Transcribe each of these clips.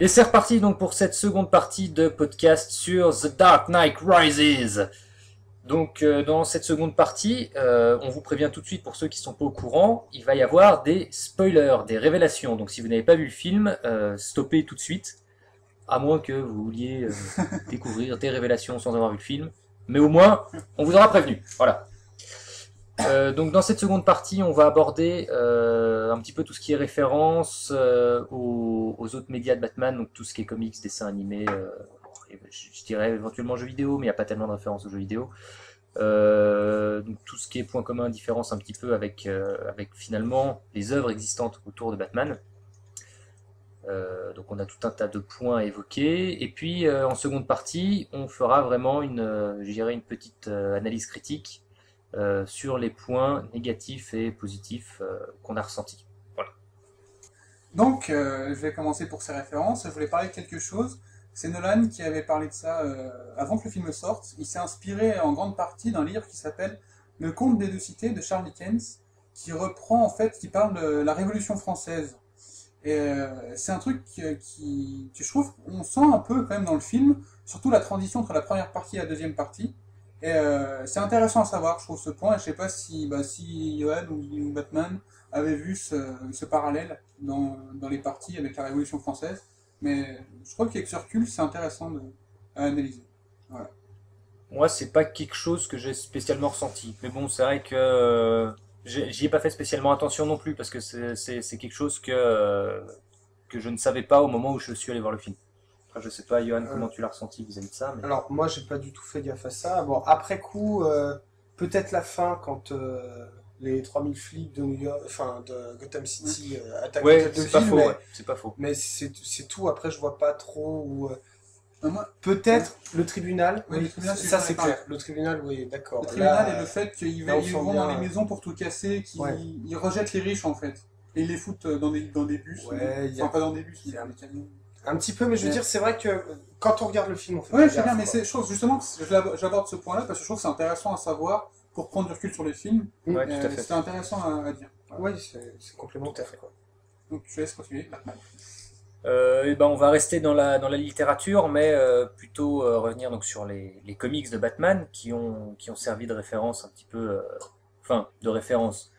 Et c'est reparti donc pour cette seconde partie de podcast sur The Dark Knight Rises. Donc dans cette seconde partie, on vous prévient tout de suite pour ceux qui ne sont pas au courant, il va y avoir des spoilers, des révélations. Donc si vous n'avez pas vu le film, stoppez tout de suite, à moins que vous vouliez découvrir des révélations sans avoir vu le film. Mais au moins, on vous aura prévenu. Voilà. Donc dans cette seconde partie, on va aborder un petit peu tout ce qui est référence aux autres médias de Batman, donc tout ce qui est comics, dessins animés, je dirais éventuellement jeux vidéo, mais il n'y a pas tellement de références aux jeux vidéo. Donc tout ce qui est point commun, différence un petit peu avec finalement les œuvres existantes autour de Batman. Donc on a tout un tas de points à évoquer. Et puis en seconde partie, on fera vraiment je dirais une petite analyse critique sur les points négatifs et positifs qu'on a ressentis. Voilà. Donc, je vais commencer pour ces références. Je voulais parler de quelque chose. C'est Nolan qui avait parlé de ça avant que le film sorte. Il s'est inspiré en grande partie d'un livre qui s'appelle Le Conte des deux cités de Charles Dickens, qui reprend en fait, qui parle de la Révolution française. Et c'est un truc que je trouve, on sent un peu quand même dans le film, surtout la transition entre la première partie et la deuxième partie. Et c'est intéressant à savoir, je trouve, ce point. Et je sais pas si Johan ou Batman avait vu ce parallèle dans les parties avec la Révolution française. Mais je crois qu'avec ce recul, c'est intéressant à analyser. Voilà. Moi, c'est pas quelque chose que j'ai spécialement ressenti. Mais bon, c'est vrai que j'y ai pas fait spécialement attention non plus, parce que c'est quelque chose que je ne savais pas au moment où je suis allé voir le film. Après, je sais pas, Johan, Euh, comment tu l'as ressenti vis-à-vis de ça, mais... alors moi j'ai pas du tout fait gaffe à ça. Bon après coup, peut-être la fin quand les 3000 flics de New York, enfin de Gotham City attaquent Ouais, l'hôtel de c'est pas ville, faux, ouais, c'est pas faux. mais c'est tout. Après je vois pas trop où. Moi, Peut-être le tribunal. oui, le Oui, tribunal, ça j'en ai c'est parlé. clair. Le tribunal, oui, d'accord. Le tribunal Là, et le fait qu'ils là, on ils sent vont dans les bien. maisons pour tout casser, Ouais. ils rejettent les riches en fait. Et ils les foutent dans des bus. Ouais, il y Enfin, a pas dans des bus, mais il y a dans des camions. un petit peu, mais je veux Mais- dire, c'est vrai que quand on regarde le film, on fait Ouais, pas je sais bien, gaffe, mais quoi. je trouve justement que j'aborde ce point-là parce que je trouve que c'est intéressant à savoir pour prendre du recul sur les films. Ouais, tout à fait. C'était intéressant à dire. Voilà. Oui, c'est complémentaire, quoi. Donc je laisse continuer. Batman. Et ben on va rester dans la littérature, mais plutôt revenir donc sur les comics de Batman qui ont servi de référence un petit peu, enfin de référence,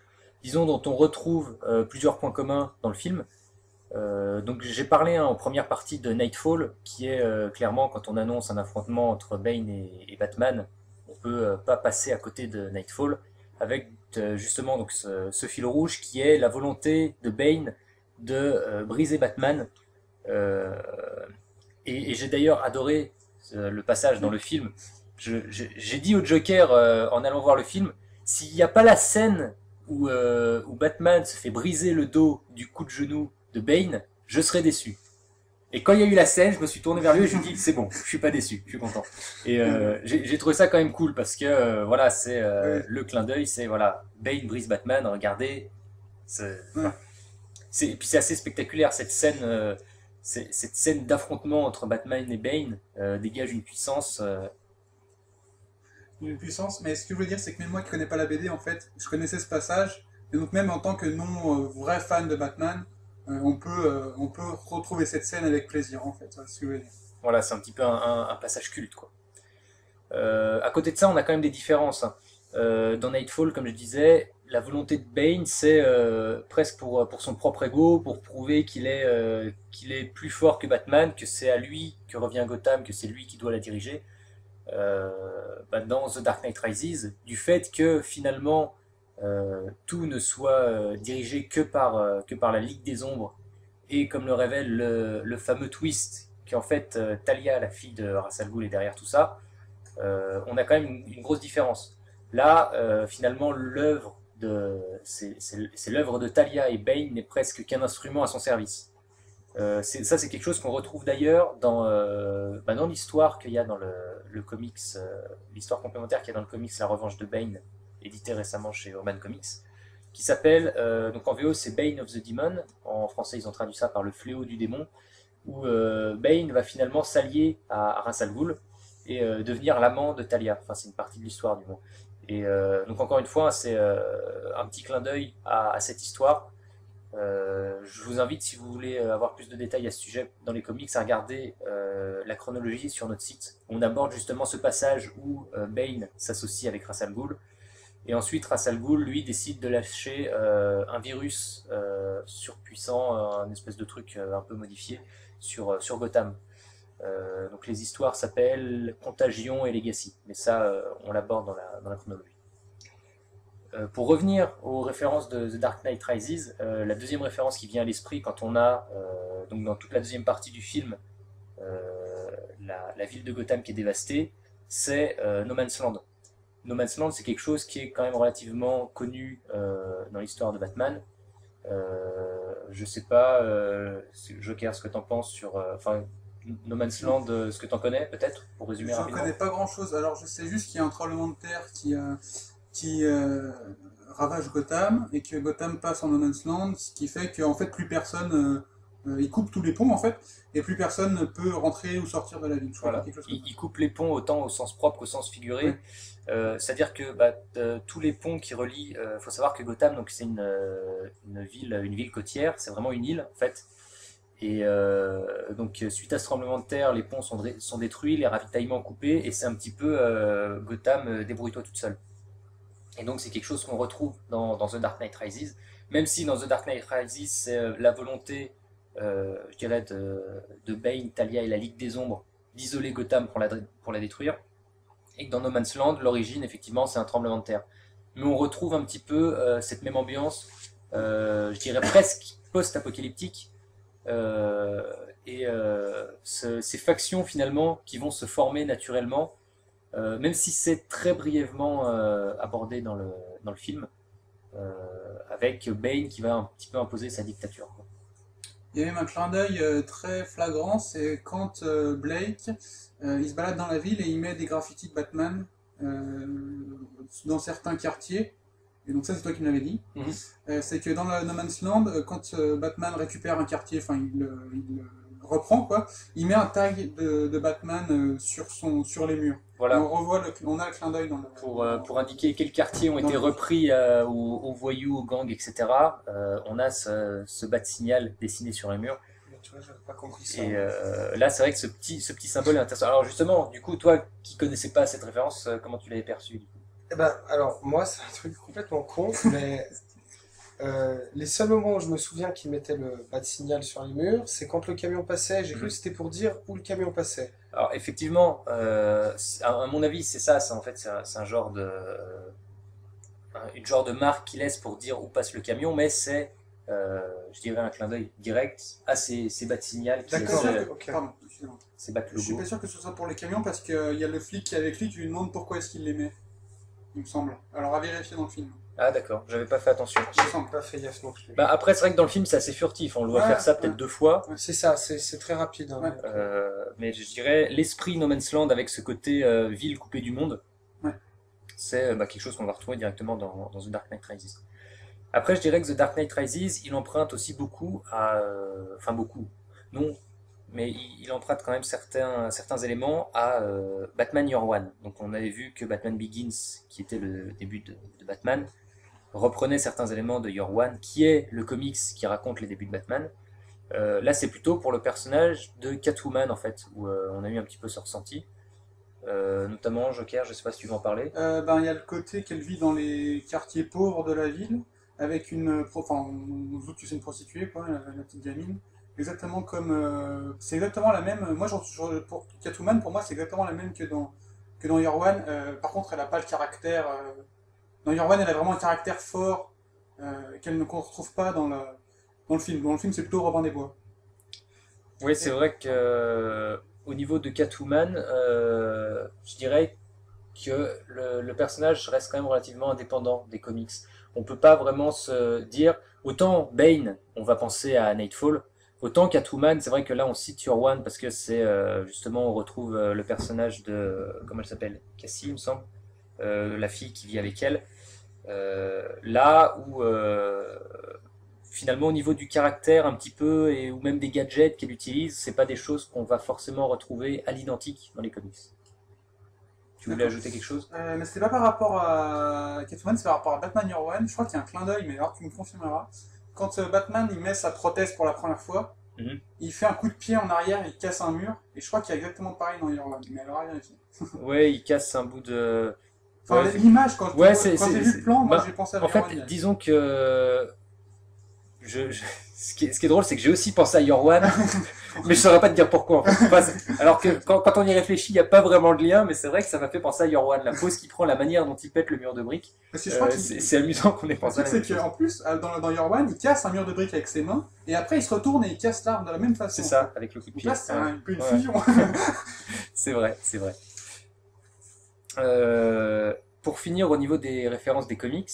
disons dont on retrouve plusieurs points communs dans le film. Donc j'ai parlé en première partie de Nightfall, qui est clairement quand on annonce un affrontement entre Bane et Batman, on peut pas passer à côté de Nightfall, avec justement donc ce fil rouge qui est la volonté de Bane de briser Batman. Euh, et j'ai d'ailleurs adoré le passage dans le film. J'ai dit au Joker en allant voir le film, s'il n'y a pas la scène où Batman se fait briser le dos du coup de genou de Bane, je serais déçu. Et quand il y a eu la scène, je me suis tourné vers lui et je lui ai dit c'est bon, je suis pas déçu, je suis content. Et j'ai trouvé ça quand même cool parce que voilà, c'est Oui. le clin d'œil, c'est voilà, Bane brise Batman, regardez. Ouais. Et puis c'est assez spectaculaire cette scène. Cette scène d'affrontement entre Batman et Bane dégage une puissance. Une puissance. Mais ce que je veux dire, c'est que même moi qui connais pas la BD, en fait, je connaissais ce passage. Et donc même en tant que non vrai fan de Batman, on peut retrouver cette scène avec plaisir, en fait. C'est ce que je veux dire. Voilà, c'est un petit peu un passage culte, quoi. À côté de ça, on a quand même des différences, hein. Dans Nightfall, comme je disais, la volonté de Bane, c'est presque pour son propre ego, pour prouver qu'il est plus fort que Batman, que c'est à lui que revient Gotham, que c'est lui qui doit la diriger. Dans The Dark Knight Rises, du fait que finalement tout ne soit dirigé que par la Ligue des Ombres, et comme le révèle le fameux twist, qu'en fait Talia, la fille de Ra's al Ghul, est derrière tout ça, on a quand même une grosse différence. Là, finalement, c'est l'œuvre de Talia et Bane n'est presque qu'un instrument à son service. Ça, c'est quelque chose qu'on retrouve d'ailleurs dans l'histoire qu'il y a dans le comics, l'histoire complémentaire qu'il y a dans le comics La Revanche de Bane, édité récemment chez Urban Comics, qui s'appelle, donc en VO c'est Bane of the Demon, en français ils ont traduit ça par le fléau du démon, où Bane va finalement s'allier à Ra's al Ghul et devenir l'amant de Talia. Enfin, c'est une partie de l'histoire du moins. Et donc encore une fois, c'est un petit clin d'œil à cette histoire Je vous invite, si vous voulez avoir plus de détails à ce sujet dans les comics, à regarder la chronologie sur notre site. On aborde justement ce passage où Bane s'associe avec Ra's al Ghul. Et ensuite, Ra's al Ghul, lui, décide de lâcher un virus surpuissant, un espèce de truc un peu modifié, sur Gotham. Donc les histoires s'appellent Contagion et Legacy. Mais ça, on l'aborde dans la chronologie. Pour revenir aux références de The Dark Knight Rises, la deuxième référence qui vient à l'esprit quand on a, donc dans toute la deuxième partie du film, la ville de Gotham qui est dévastée, c'est No Man's Land. No Man's Land, c'est quelque chose qui est quand même relativement connu dans l'histoire de Batman. Je sais pas, Joker, ce que t'en penses sur... Enfin, No Man's Land, ce que t'en connais peut-être, pour résumer J'en rapidement. connais pas grand-chose. Alors, je sais juste qu'il y a un tremblement de terre qui ravage Gotham et que Gotham passe en No Man's Land, ce qui fait qu'en fait plus personne, il coupe tous les ponts en fait, et plus personne ne peut rentrer ou sortir de la ville. Je crois Voilà. qu'il y a quelque chose comme Il coupe les ponts autant au sens propre qu'au sens figuré. Ouais. C'est-à-dire que tous les ponts qui relient, faut savoir que Gotham, donc c'est une ville côtière, c'est vraiment une île en fait. Et donc suite à ce tremblement de terre, les ponts sont détruits, les ravitaillements coupés, et c'est un petit peu Gotham, débrouille-toi toute seule. Et donc c'est quelque chose qu'on retrouve dans The Dark Knight Rises, même si dans The Dark Knight Rises c'est la volonté, je dirais, de Bane, Talia et la Ligue des Ombres d'isoler Gotham pour la détruire, et que dans No Man's Land, l'origine effectivement c'est un tremblement de terre. Mais on retrouve un petit peu cette même ambiance, je dirais presque post-apocalyptique, et ces factions finalement qui vont se former naturellement, même si c'est très brièvement abordé dans le film, avec Bane qui va un petit peu imposer sa dictature, quoi. Il y a même un clin d'œil très flagrant, c'est quand Blake il se balade dans la ville et il met des graffitis de Batman dans certains quartiers. Et donc ça c'est toi qui me l'avais dit. C'est que dans le No Man's Land, quand Batman récupère un quartier, enfin il reprend quoi, il met un tag de Batman sur les murs. Et Voilà, on a le clin d'œil dans le. pour indiquer quels quartiers ont Dans été le- repris aux voyous, aux gangs, etc. On a ce bas de signal dessiné sur les murs. Mais tu vois, j'avais pas compris ça. Et là, c'est vrai que ce petit symbole est intéressant. Alors justement, du coup, toi qui connaissais pas cette référence, comment tu l'avais perçu du coup? Eh ben, alors, moi, c'est un truc complètement con, mais les seuls moments où je me souviens qu'ils mettaient le bas de signal sur les murs, c'est quand le camion passait. J'ai cru que c'était pour dire où le camion passait. Alors effectivement, à mon avis, c'est ça. En fait, c'est un genre une genre de marque qui laisse pour dire où passe le camion, mais c'est, je dirais, un clin d'œil direct à ces bas de signal qui D'accord. laissent Ok. Pardon, excusez-moi. ces bas de Je suis logo. pas sûr que ce soit pour les camions parce qu'il y a le flic qui est avec lui qui lui demande pourquoi est-ce qu'il les met. Il me semble. Alors à vérifier dans le film. Ah d'accord, j'avais pas fait attention. Il me J'ai semble. pas fait gaffe non plus. Bah, après, c'est vrai que dans le film, c'est assez furtif. On le voit Ouais, faire ça peut-être ouais. 2 fois. C'est ça, c'est très rapide, hein. Ouais. Mais je dirais l'esprit No Man's Land avec ce côté ville coupée du monde, Ouais. c'est quelque chose qu'on va retrouver directement dans The Dark Knight Rises. Après, je dirais que The Dark Knight Rises, il emprunte aussi beaucoup à... Enfin, beaucoup. Non, mais il emprunte quand même certains éléments à Batman Year One. Donc on avait vu que Batman Begins, qui était le début de Batman, reprenait certains éléments de Year One, qui est le comics qui raconte les débuts de Batman. Là, c'est plutôt pour le personnage de Catwoman, en fait, où on a eu un petit peu ce ressenti. Notamment Joker, je sais pas si tu veux en parler. Il y a le côté qu'elle vit dans les quartiers pauvres de la ville, avec enfin, on se doute que c'est une prostituée, quoi, la petite gamine. Exactement comme. C'est exactement la même. Moi, pour Catwoman, pour moi, c'est exactement la même que dans Year One. Par contre, elle n'a pas le caractère. Dans Year One, elle a vraiment un caractère fort qu'on ne retrouve pas dans le film. Dans le film, c'est plutôt Robin des Bois. Oui, c'est vrai que au niveau de Catwoman, je dirais que le personnage reste quand même relativement indépendant des comics. On peut pas vraiment se dire, autant Bane, on va penser à Nightfall, autant Catwoman, c'est vrai que là on cite Year One parce que c'est justement on retrouve le personnage de, comment elle s'appelle, Cassie, il me semble, la fille qui vit avec elle. Là où finalement au niveau du caractère un petit peu ou même des gadgets qu'elle utilise, c'est pas des choses qu'on va forcément retrouver à l'identique dans les comics. Tu voulais D'accord. ajouter quelque chose? Mais c'était pas par rapport à Catwoman, c'est par rapport à Batman Year One. Je crois qu'il y a un clin d'œil, mais alors tu me confirmeras. quand Batman il met sa prothèse pour la première fois, Mhm. il fait un coup de pied en arrière, il casse un mur, et je crois qu'il y a exactement pareil dans Year One, mais alors à vérifier. Ouais, il casse un bout de... Enfin, Ouais, l'image, ouais, quand j'ai vu le plan, moi bah, j'ai pensé à en Year fait, One direct. disons que... ce qui est drôle, c'est que j'ai aussi pensé à Your One, mais je saurais pas te dire pourquoi. En fait. Enfin, alors que quand on y réfléchit, il n'y a pas vraiment de lien, mais c'est vrai que ça m'a fait penser à Your One. La pose qu'il prend, la manière dont il pète le mur de briques, Parce que je crois c'est amusant qu'on ait le pensé à truc, la même c'est chose. qu'en plus, dans Year One, il casse un mur de briques avec ses mains, et après il se retourne et il casse l'arbre de la même façon. C'est ça, avec le coup de Donc pied. là, c'est Ouais. un peu une Ouais. fusion. C'est vrai, c'est vrai. Euh, pour finir, au niveau des références des comics,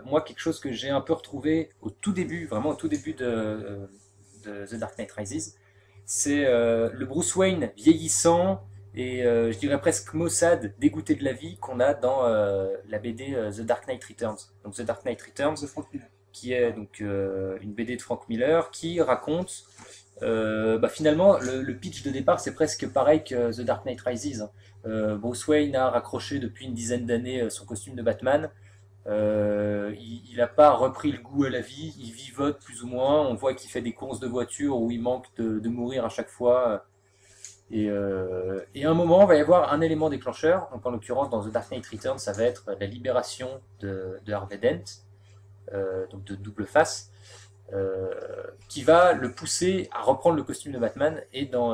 moi, quelque chose que j'ai un peu retrouvé au tout début, vraiment au tout début de The Dark Knight Rises, c'est le Bruce Wayne vieillissant et je dirais presque maussade, dégoûté de la vie qu'on a dans la BD The Dark Knight Returns. Donc The Dark Knight Returns, The Frank Miller. qui est donc une BD de Frank Miller qui raconte finalement le pitch de départ c'est presque pareil que The Dark Knight Rises. Bruce Wayne a raccroché depuis une dizaine d'années son costume de Batman. Il n'a pas repris le goût à la vie, il vivote plus ou moins. On voit qu'il fait des courses de voiture où il manque de mourir à chaque fois. Et à un moment, il va y avoir un élément déclencheur. Donc en l'occurrence, dans The Dark Knight Returns, ça va être la libération de Harvey Dent, donc de Double Face, qui va le pousser à reprendre le costume de Batman. Et dans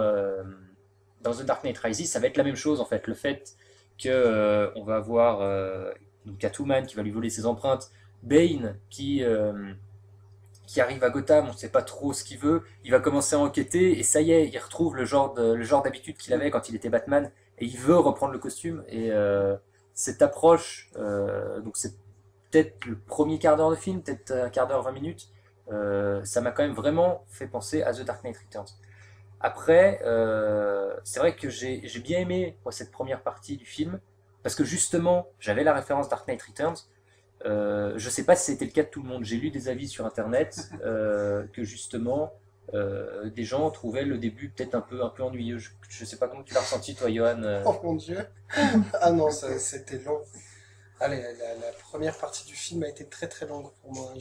The Dark Knight Rises, ça va être la même chose en fait. Le fait que on va avoir donc Catwoman qui va lui voler ses empreintes, Bane qui arrive à Gotham, on ne sait pas trop ce qu'il veut, il va commencer à enquêter et ça y est, il retrouve le genre d'habitude qu'il avait quand il était Batman et il veut reprendre le costume et cette approche, donc c'est peut-être le premier quart d'heure de film, peut-être un quart d'heure, 20 minutes, ça m'a quand même vraiment fait penser à The Dark Knight Returns. Après, c'est vrai que j'ai bien aimé moi, cette première partie du film, parce que justement, j'avais la référence Dark Knight Returns. Je sais pas si c'était le cas de tout le monde. J'ai lu des avis sur internet que justement des gens trouvaient le début peut-être un peu ennuyeux. Je sais pas comment tu l'as ressenti toi, Johan. Oh mon Dieu. Ah non, c'était long. Allez, la première partie du film a été très très longue pour moi.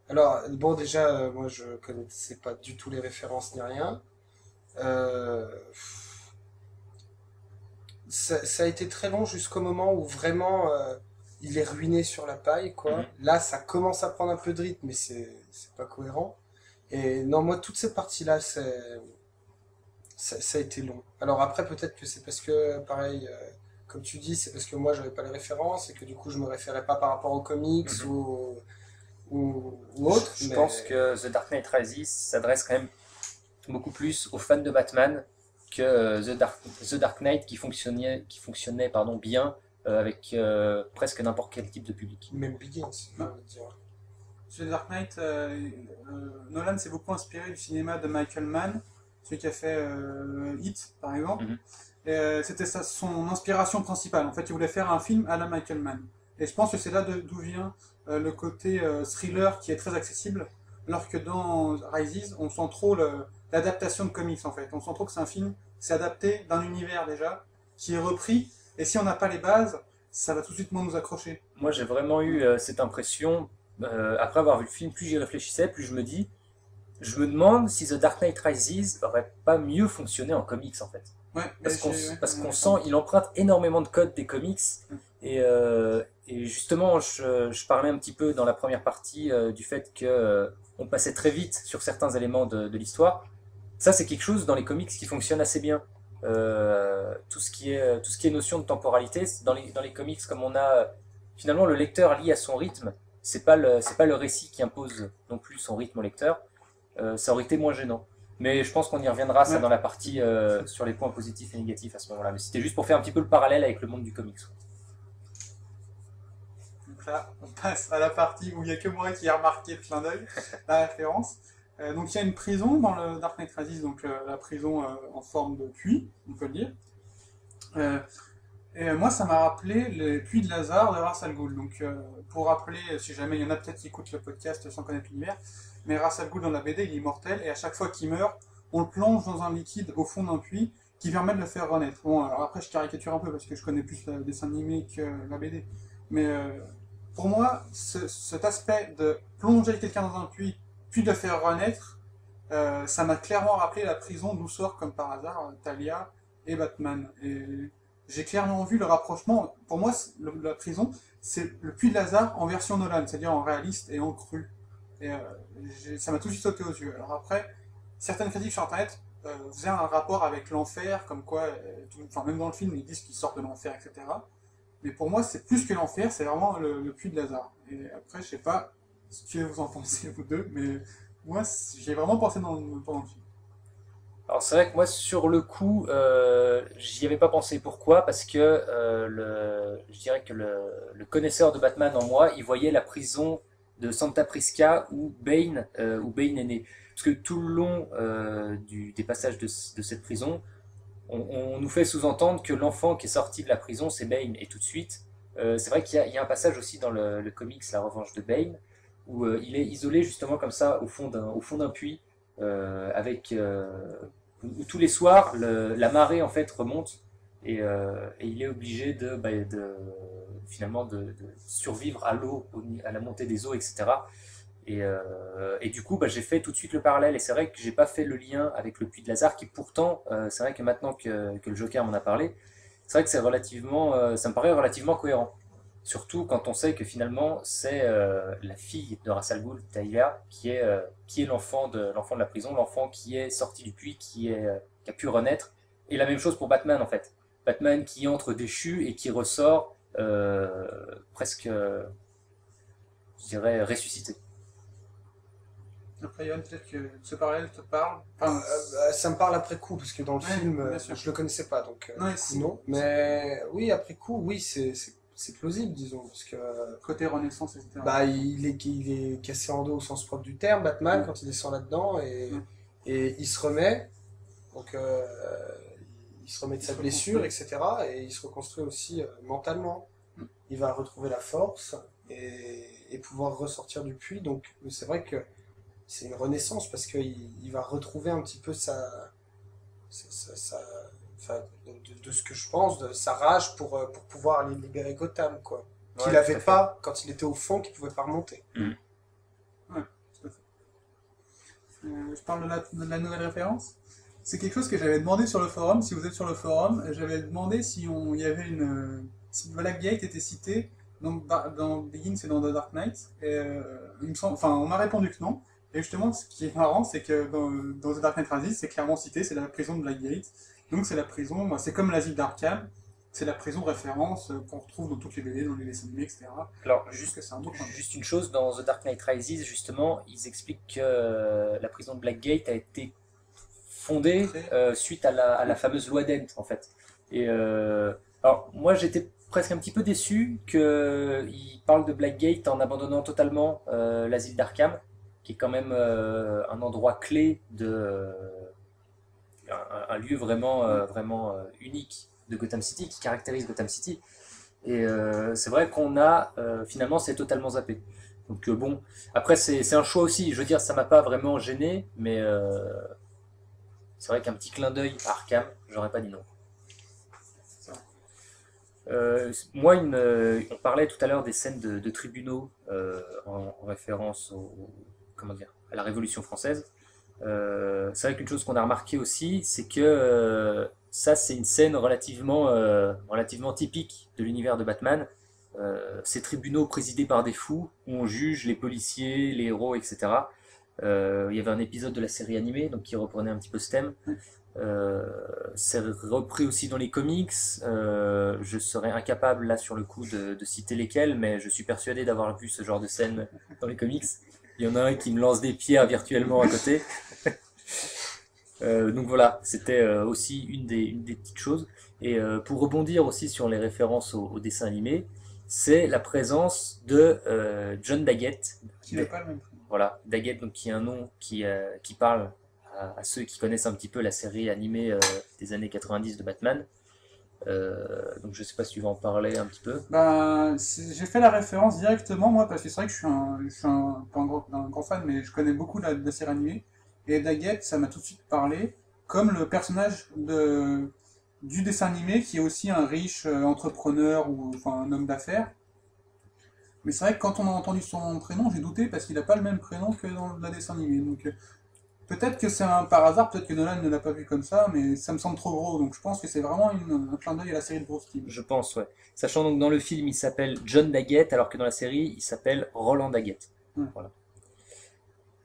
Alors, bon, déjà, moi je connaissais pas du tout les références ni rien. Euh, ça a été très long jusqu'au moment où vraiment il est ruiné sur la paille, quoi. Mhm. Là, ça commence à prendre un peu de rythme, mais c'est pas cohérent. Et non, moi, toute cette partie-là, ça a été long. Alors après, peut-être que c'est parce que, pareil, comme tu dis, c'est parce que moi, j'avais pas les références et que du coup, je me référais pas par rapport aux comics Mhm. ou autres. Je Mais pense que The Dark Knight Rises s'adresse quand même beaucoup plus aux fans de Batman que The Dark Knight qui fonctionnait pardon, bien avec presque n'importe quel type de public. même Begins, j'ai envie de dire. Chez Dark Knight, Nolan s'est beaucoup inspiré du cinéma de Michael Mann, celui qui a fait Hit, par exemple. Mhm. Et, c'était son inspiration principale. En fait, il voulait faire un film à la Michael Mann. Et je pense que c'est là d'où vient le côté thriller qui est très accessible, alors que dans Rises, on sent trop l'adaptation de comics, en fait. On sent trop que c'est un film, c'est adapté d'un univers déjà, qui est repris, et si on n'a pas les bases, ça va tout de suite moins nous accrocher. Moi j'ai vraiment eu cette impression, après avoir vu le film, plus j'y réfléchissais, plus je me demande si The Dark Knight Rises aurait pas mieux fonctionné en comics en fait. Ouais, Parce qu'on sent, il emprunte énormément de codes des comics. Et justement, je parlais un petit peu dans la première partie du fait que on passait très vite sur certains éléments de l'histoire. Ça, c'est quelque chose dans les comics qui fonctionne assez bien. Tout ce qui est notion de temporalité, dans les comics, comme on a finalement le lecteur lit à son rythme, c'est pas le récit qui impose non plus son rythme au lecteur. Ça aurait été moins gênant. Mais je pense qu'on y reviendra ça Ouais. dans la partie sur les points positifs et négatifs à ce moment-là. Mais c'était juste pour faire un petit peu le parallèle avec le monde du comics. Donc là, on passe à la partie où il n'y a que moi qui ai remarqué le clin d'œil, la référence. Donc il y a une prison dans le Dark Knight Rises, donc la prison en forme de puits, on peut le dire. Euh, moi, ça m'a rappelé les puits de Lazare de Ra's al Ghul. Donc pour rappeler, si jamais il y en a peut-être qui écoutent le podcast sans connaître l'univers, mais Ra's al Ghul dans la BD, il est immortel, et à chaque fois qu'il meurt, on le plonge dans un liquide au fond d'un puits qui permet de le faire renaître. Bon, alors après je caricature un peu parce que je connais plus le dessin animé que la BD. Mais pour moi, cet aspect de plonger quelqu'un dans un puits, puis de le faire renaître, ça m'a clairement rappelé la prison d'où sort, comme par hasard, Talia et Batman. Et j'ai clairement vu le rapprochement. Pour moi, la prison, c'est le puits de Lazare en version Nolan, c'est-à-dire en réaliste et en cru. Et ça m'a tout de suite sauté aux yeux. Alors après, certaines critiques sur Internet faisaient un rapport avec l'enfer, comme quoi, enfin, même dans le film, ils disent qu'ils sortent de l'enfer, etc. Mais pour moi, c'est plus que l'enfer, c'est vraiment le puits de Lazare. Et après, je sais pas ce que vous en pensez, vous deux, mais moi, j'y ai vraiment pensé pendant le film. Alors c'est vrai que moi sur le coup, j'y avais pas pensé. Pourquoi? Parce que je dirais que le connaisseur de Batman en moi, il voyait la prison de Santa Prisca où Bane est né. Parce que tout le long des passages de cette prison, on nous fait sous-entendre que l'enfant qui est sorti de la prison, c'est Bane. Et tout de suite, c'est vrai qu'il y a un passage aussi dans le comics La Revanche de Bane, où il est isolé justement comme ça au fond d'un puits, avec où tous les soirs la marée en fait remonte et il est obligé finalement de survivre à l'eau, à la montée des eaux, etc. Et du coup, j'ai fait tout de suite le parallèle. Et c'est vrai que j'ai pas fait le lien avec le puits de Lazare, qui pourtant, c'est vrai que maintenant que le Joker m'en a parlé, c'est vrai que ça me paraît relativement cohérent. Surtout quand on sait que finalement, c'est la fille de Ra's al Ghul, Taïla, qui est l'enfant de la prison, l'enfant qui est sorti du puits, qui a pu renaître. Et la même chose pour Batman en fait. Batman qui entre déchu et qui ressort presque, je dirais, ressuscité. Après, Yann, peut-être que ce parallèle te parle. Enfin, Ça me parle après coup, parce que dans le ouais, film, bien sûr. je le connaissais pas, donc Ouais, du coup, non. Mais oui, après coup, oui, c'est plausible, disons, parce que Côté Renaissance, etc. bah, il est cassé en deux au sens propre du terme, Batman, quand il descend là-dedans, Mm. et il se remet, donc il se remet de Il sa se blessure, reconstruit. etc., et il se reconstruit aussi mentalement. Mm. Il va retrouver la force et pouvoir ressortir du puits, donc c'est vrai que c'est une renaissance parce qu'il va retrouver un petit peu enfin, de ce que je pense, de sa rage pour pouvoir aller libérer Gotham, quoi. Qu'il Ouais, tout n'avait à fait. pas quand il était au fond, qu'il pouvait pas remonter. Mm. Ouais, tout à fait. Je parle de la nouvelle référence. C'est quelque chose que j'avais demandé sur le forum. Si vous êtes sur le forum, j'avais demandé si il y avait si Blackgate était cité dans Begins et dans The Dark Knight. Et il me semble, enfin, on m'a répondu que non. Et justement, ce qui est marrant, c'est que dans The Dark Knight Rises, c'est clairement cité, c'est la prison de Blackgate. Donc c'est la prison, c'est comme l'asile d'Arkham, c'est la prison référence qu'on retrouve dans toutes les BD, dans les dessins animés, etc. Alors, Je trouve que c'est un beau clin d'œil. juste une chose, dans The Dark Knight Rises, justement, ils expliquent que la prison de Blackgate a été fondée Très- suite à la fameuse loi Dent, en fait. Et alors, moi, j'étais presque un petit peu déçu qu'ils parlent de Blackgate en abandonnant totalement l'asile d'Arkham, qui est quand même un endroit clé un lieu vraiment unique de Gotham City, qui caractérise Gotham City. Et c'est vrai qu'on a finalement c'est totalement zappé. Donc bon, après c'est un choix aussi. Je veux dire, ça m'a pas vraiment gêné, mais c'est vrai qu'un petit clin d'œil à Arkham, j'aurais pas dit non. ça. Moi, on parlait tout à l'heure des scènes de tribunaux en référence comment dire, à la Révolution française. C'est vrai qu'une chose qu'on a remarqué aussi, c'est que ça, c'est une scène relativement typique de l'univers de Batman. Ces tribunaux présidés par des fous, où on juge les policiers, les héros, etc. Il y avait un épisode de la série animée donc, qui reprenait un petit peu ce thème. C'est repris aussi dans les comics. Je serais incapable là sur le coup de citer lesquels, mais je suis persuadé d'avoir vu ce genre de scène dans les comics. Il y en a un qui me lance des pierres virtuellement à côté. Donc voilà, c'était aussi une des petites choses. Et pour rebondir aussi sur les références au dessin animé, c'est la présence de John Daggett. Qui n'a pas le même prix. Voilà, Daggett, donc, qui est un nom qui parle à ceux qui connaissent un petit peu la série animée des années 90 de Batman. Donc je sais pas si tu vas en parler un petit peu. Ben, j'ai fait la référence directement, moi, parce que c'est vrai que pas un grand fan, mais je connais beaucoup de la série animée. Et Daggett, ça m'a tout de suite parlé, comme le personnage du dessin animé, qui est aussi un riche entrepreneur ou enfin un homme d'affaires. Mais c'est vrai que quand on a entendu son prénom, j'ai douté parce qu'il n'a pas le même prénom que dans la dessin animé. Donc peut-être que c'est un par hasard, peut-être que Nolan ne l'a pas vu comme ça, mais ça me semble trop gros. Donc je pense que c'est vraiment un clin d'œil à la série de Bruce Timm. Je pense, ouais. Sachant donc dans le film, il s'appelle John Daggett, alors que dans la série, il s'appelle Roland Daggett. Ouais. Voilà.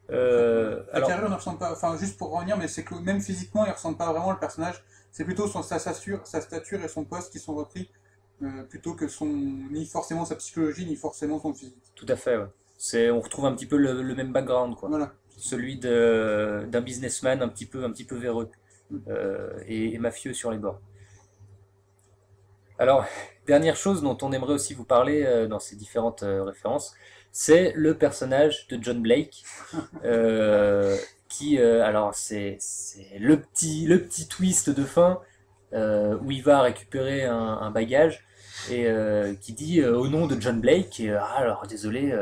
La Alors, carrure ne ressemble pas, enfin juste pour revenir, mais c'est que même physiquement, il ressemble pas vraiment le personnage. C'est plutôt sa stature et son poste qui sont repris, plutôt que ni forcément sa psychologie, ni forcément son physique. tout à fait, ouais. On retrouve un petit peu le même background, quoi. Voilà. Celui d'un businessman un petit peu véreux et mafieux sur les bords. Alors, dernière chose dont on aimerait aussi vous parler dans ces différentes références, c'est le personnage de John Blake, qui, alors c'est le petit twist de fin où il va récupérer un bagage et qui dit au nom de John Blake, alors désolé,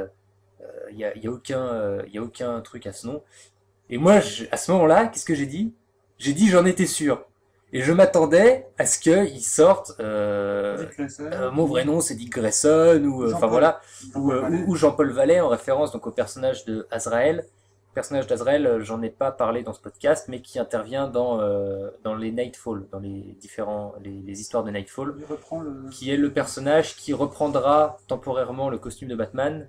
y a aucun truc à ce nom. Et moi, à ce moment-là, qu'est-ce que j'ai dit? J'ai dit j'en étais sûr. Et je m'attendais à ce qu'il sorte Dick Grayson, mon vrai nom c'est Dick Grayson ou enfin Jean-Paul- voilà Jean-Paul Vallée. ou Jean-Paul Vallée en référence donc au personnage de Azrael. Le personnage d'Azrael, j'en ai pas parlé dans ce podcast, mais qui intervient dans les Nightfall, dans les histoires de Nightfall, Il reprend le. qui est le personnage qui reprendra temporairement le costume de Batman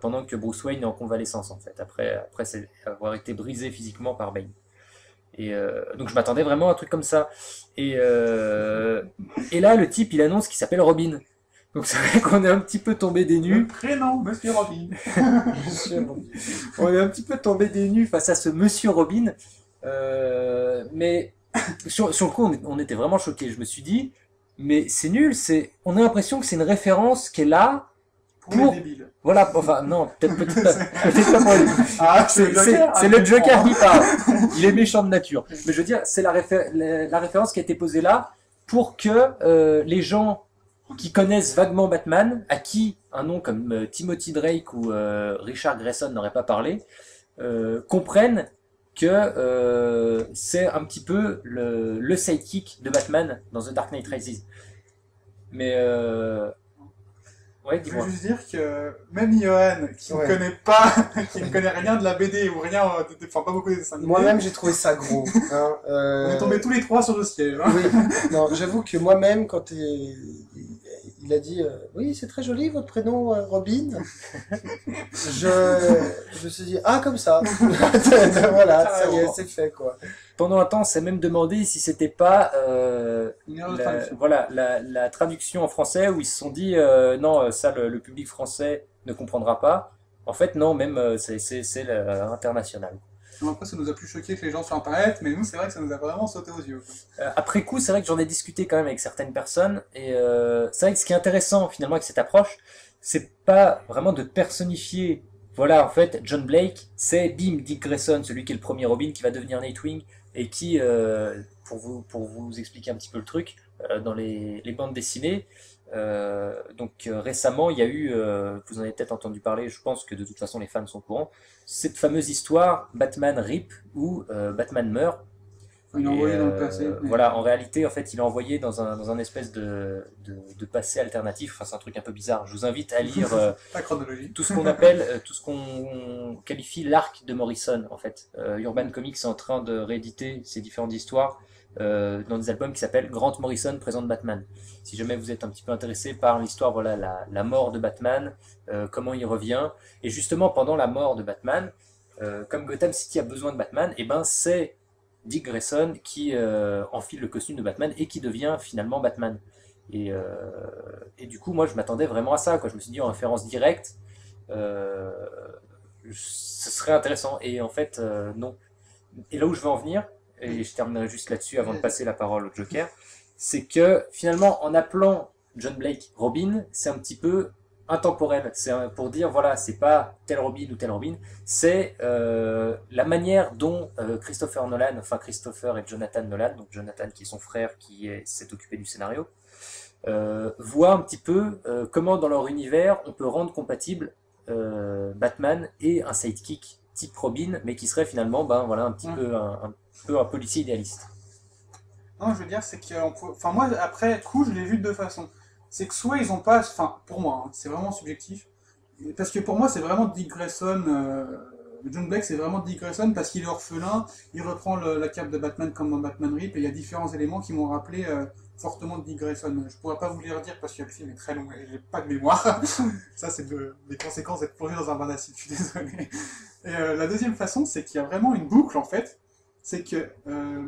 pendant que Bruce Wayne est en convalescence en fait, après avoir été brisé physiquement par Bane. Et donc je m'attendais vraiment à un truc comme ça. Et là, le type, il annonce qu'il s'appelle Robin. Donc c'est vrai qu'on est un petit peu tombé des Le nues. prénom, Monsieur Robin. On est un petit peu tombé des nues face à ce Monsieur Robin. Mais sur le coup, on était vraiment choqués. Je me suis dit, mais c'est nul. On a l'impression que c'est une référence qui est là. Pour les débiles. Voilà, enfin non, peut-être pas pour les... Ah, c'est le Joker. C'est le Joker qui parle. Il est méchant de nature. Mais je veux dire, c'est la référence qui a été posée là pour que les gens qui connaissent vaguement Batman, à qui un nom comme Timothy Drake ou Richard Grayson n'aurait pas parlé, comprennent que c'est un petit peu le sidekick de Batman dans The Dark Knight Rises. Mais ouais, Je dis-moi. veux juste dire que même Johan, qui ne connaît pas, qui ne connaît rien de la BD ou rien, enfin pas beaucoup des dessins animés, Moi-même, j'ai trouvé ça gros. Hein, on est tombés tous les trois sur le siège. Hein. Oui, non, j'avoue que moi-même, quand il a dit oui, c'est très joli votre prénom, Robin, je me suis dit ah, comme ça. Voilà, ça y est, c'est fait quoi. Pendant un temps, on s'est même demandé si c'était pas Une erreur de traduction. voilà, la traduction en français où ils se sont dit non, ça le public français ne comprendra pas. En fait, non, même c'est international. Donc après, ça nous a plus choqué que les gens sur Internet, mais nous, c'est vrai que ça nous a vraiment sauté aux yeux. Quoi. Après coup, c'est vrai que j'en ai discuté quand même avec certaines personnes et c'est vrai que ce qui est intéressant finalement avec cette approche, c'est pas vraiment de personnifier. Voilà, en fait, John Blake, c'est bim, Dick Grayson, celui qui est le premier Robin qui va devenir Nightwing et qui, pour vous expliquer un petit peu le truc, dans les bandes dessinées, récemment, il y a eu, vous en avez peut-être entendu parler, je pense que de toute façon les fans sont au courant, cette fameuse histoire Batman RIP où Batman meurt. Il est envoyé dans le passé. Mais... Voilà, en réalité, en fait, il est envoyé dans un espèce de passé alternatif. Enfin, c'est un truc un peu bizarre. Je vous invite à lire la chronologie. tout ce qu'on appelle, tout ce qu'on qualifie l'arc de Morrison. En fait, Urban Comics est en train de rééditer ces différentes histoires dans des albums qui s'appellent Grant Morrison présente Batman. Si jamais vous êtes un petit peu intéressé par l'histoire, voilà, la mort de Batman, comment il revient, et justement pendant la mort de Batman, comme Gotham City a besoin de Batman, et ben c'est Dick Grayson qui enfile le costume de Batman et qui devient finalement Batman. Et du coup, moi, je m'attendais vraiment à ça, quoi. Je me suis dit en référence directe, ce serait intéressant. Et en fait, non. Et là où je veux en venir, et je terminerai juste là-dessus avant de passer la parole au Joker, c'est que finalement, en appelant John Blake Robin, c'est un petit peu intemporel. C'est pour dire, voilà, c'est pas tel Robin ou tel Robin, c'est la manière dont Christopher Nolan, enfin Christopher et Jonathan Nolan, donc Jonathan qui est son frère qui s'est occupé du scénario, voient un petit peu comment dans leur univers on peut rendre compatible Batman et un sidekick type Robin, mais qui serait finalement voilà, un petit peu un policier idéaliste. Non, je veux dire, c'est que... Enfin, moi, après coup, je l'ai vu de deux façons. C'est que soit ils ont pas... Enfin, pour moi, hein, c'est vraiment subjectif. parce que pour moi, c'est vraiment Dick Grayson. John Blake, c'est vraiment Dick Grayson parce qu'il est orphelin, il reprend la cape de Batman comme dans Batman Rip, et il y a différents éléments qui m'ont rappelé fortement Dick Grayson. Je pourrais pas vous les redire parce que le film est très long et j'ai pas de mémoire. Ça, c'est les conséquences d'être plongé dans un bain d'acide, je suis désolé. Et la deuxième façon, c'est qu'il y a vraiment une boucle en fait. C'est que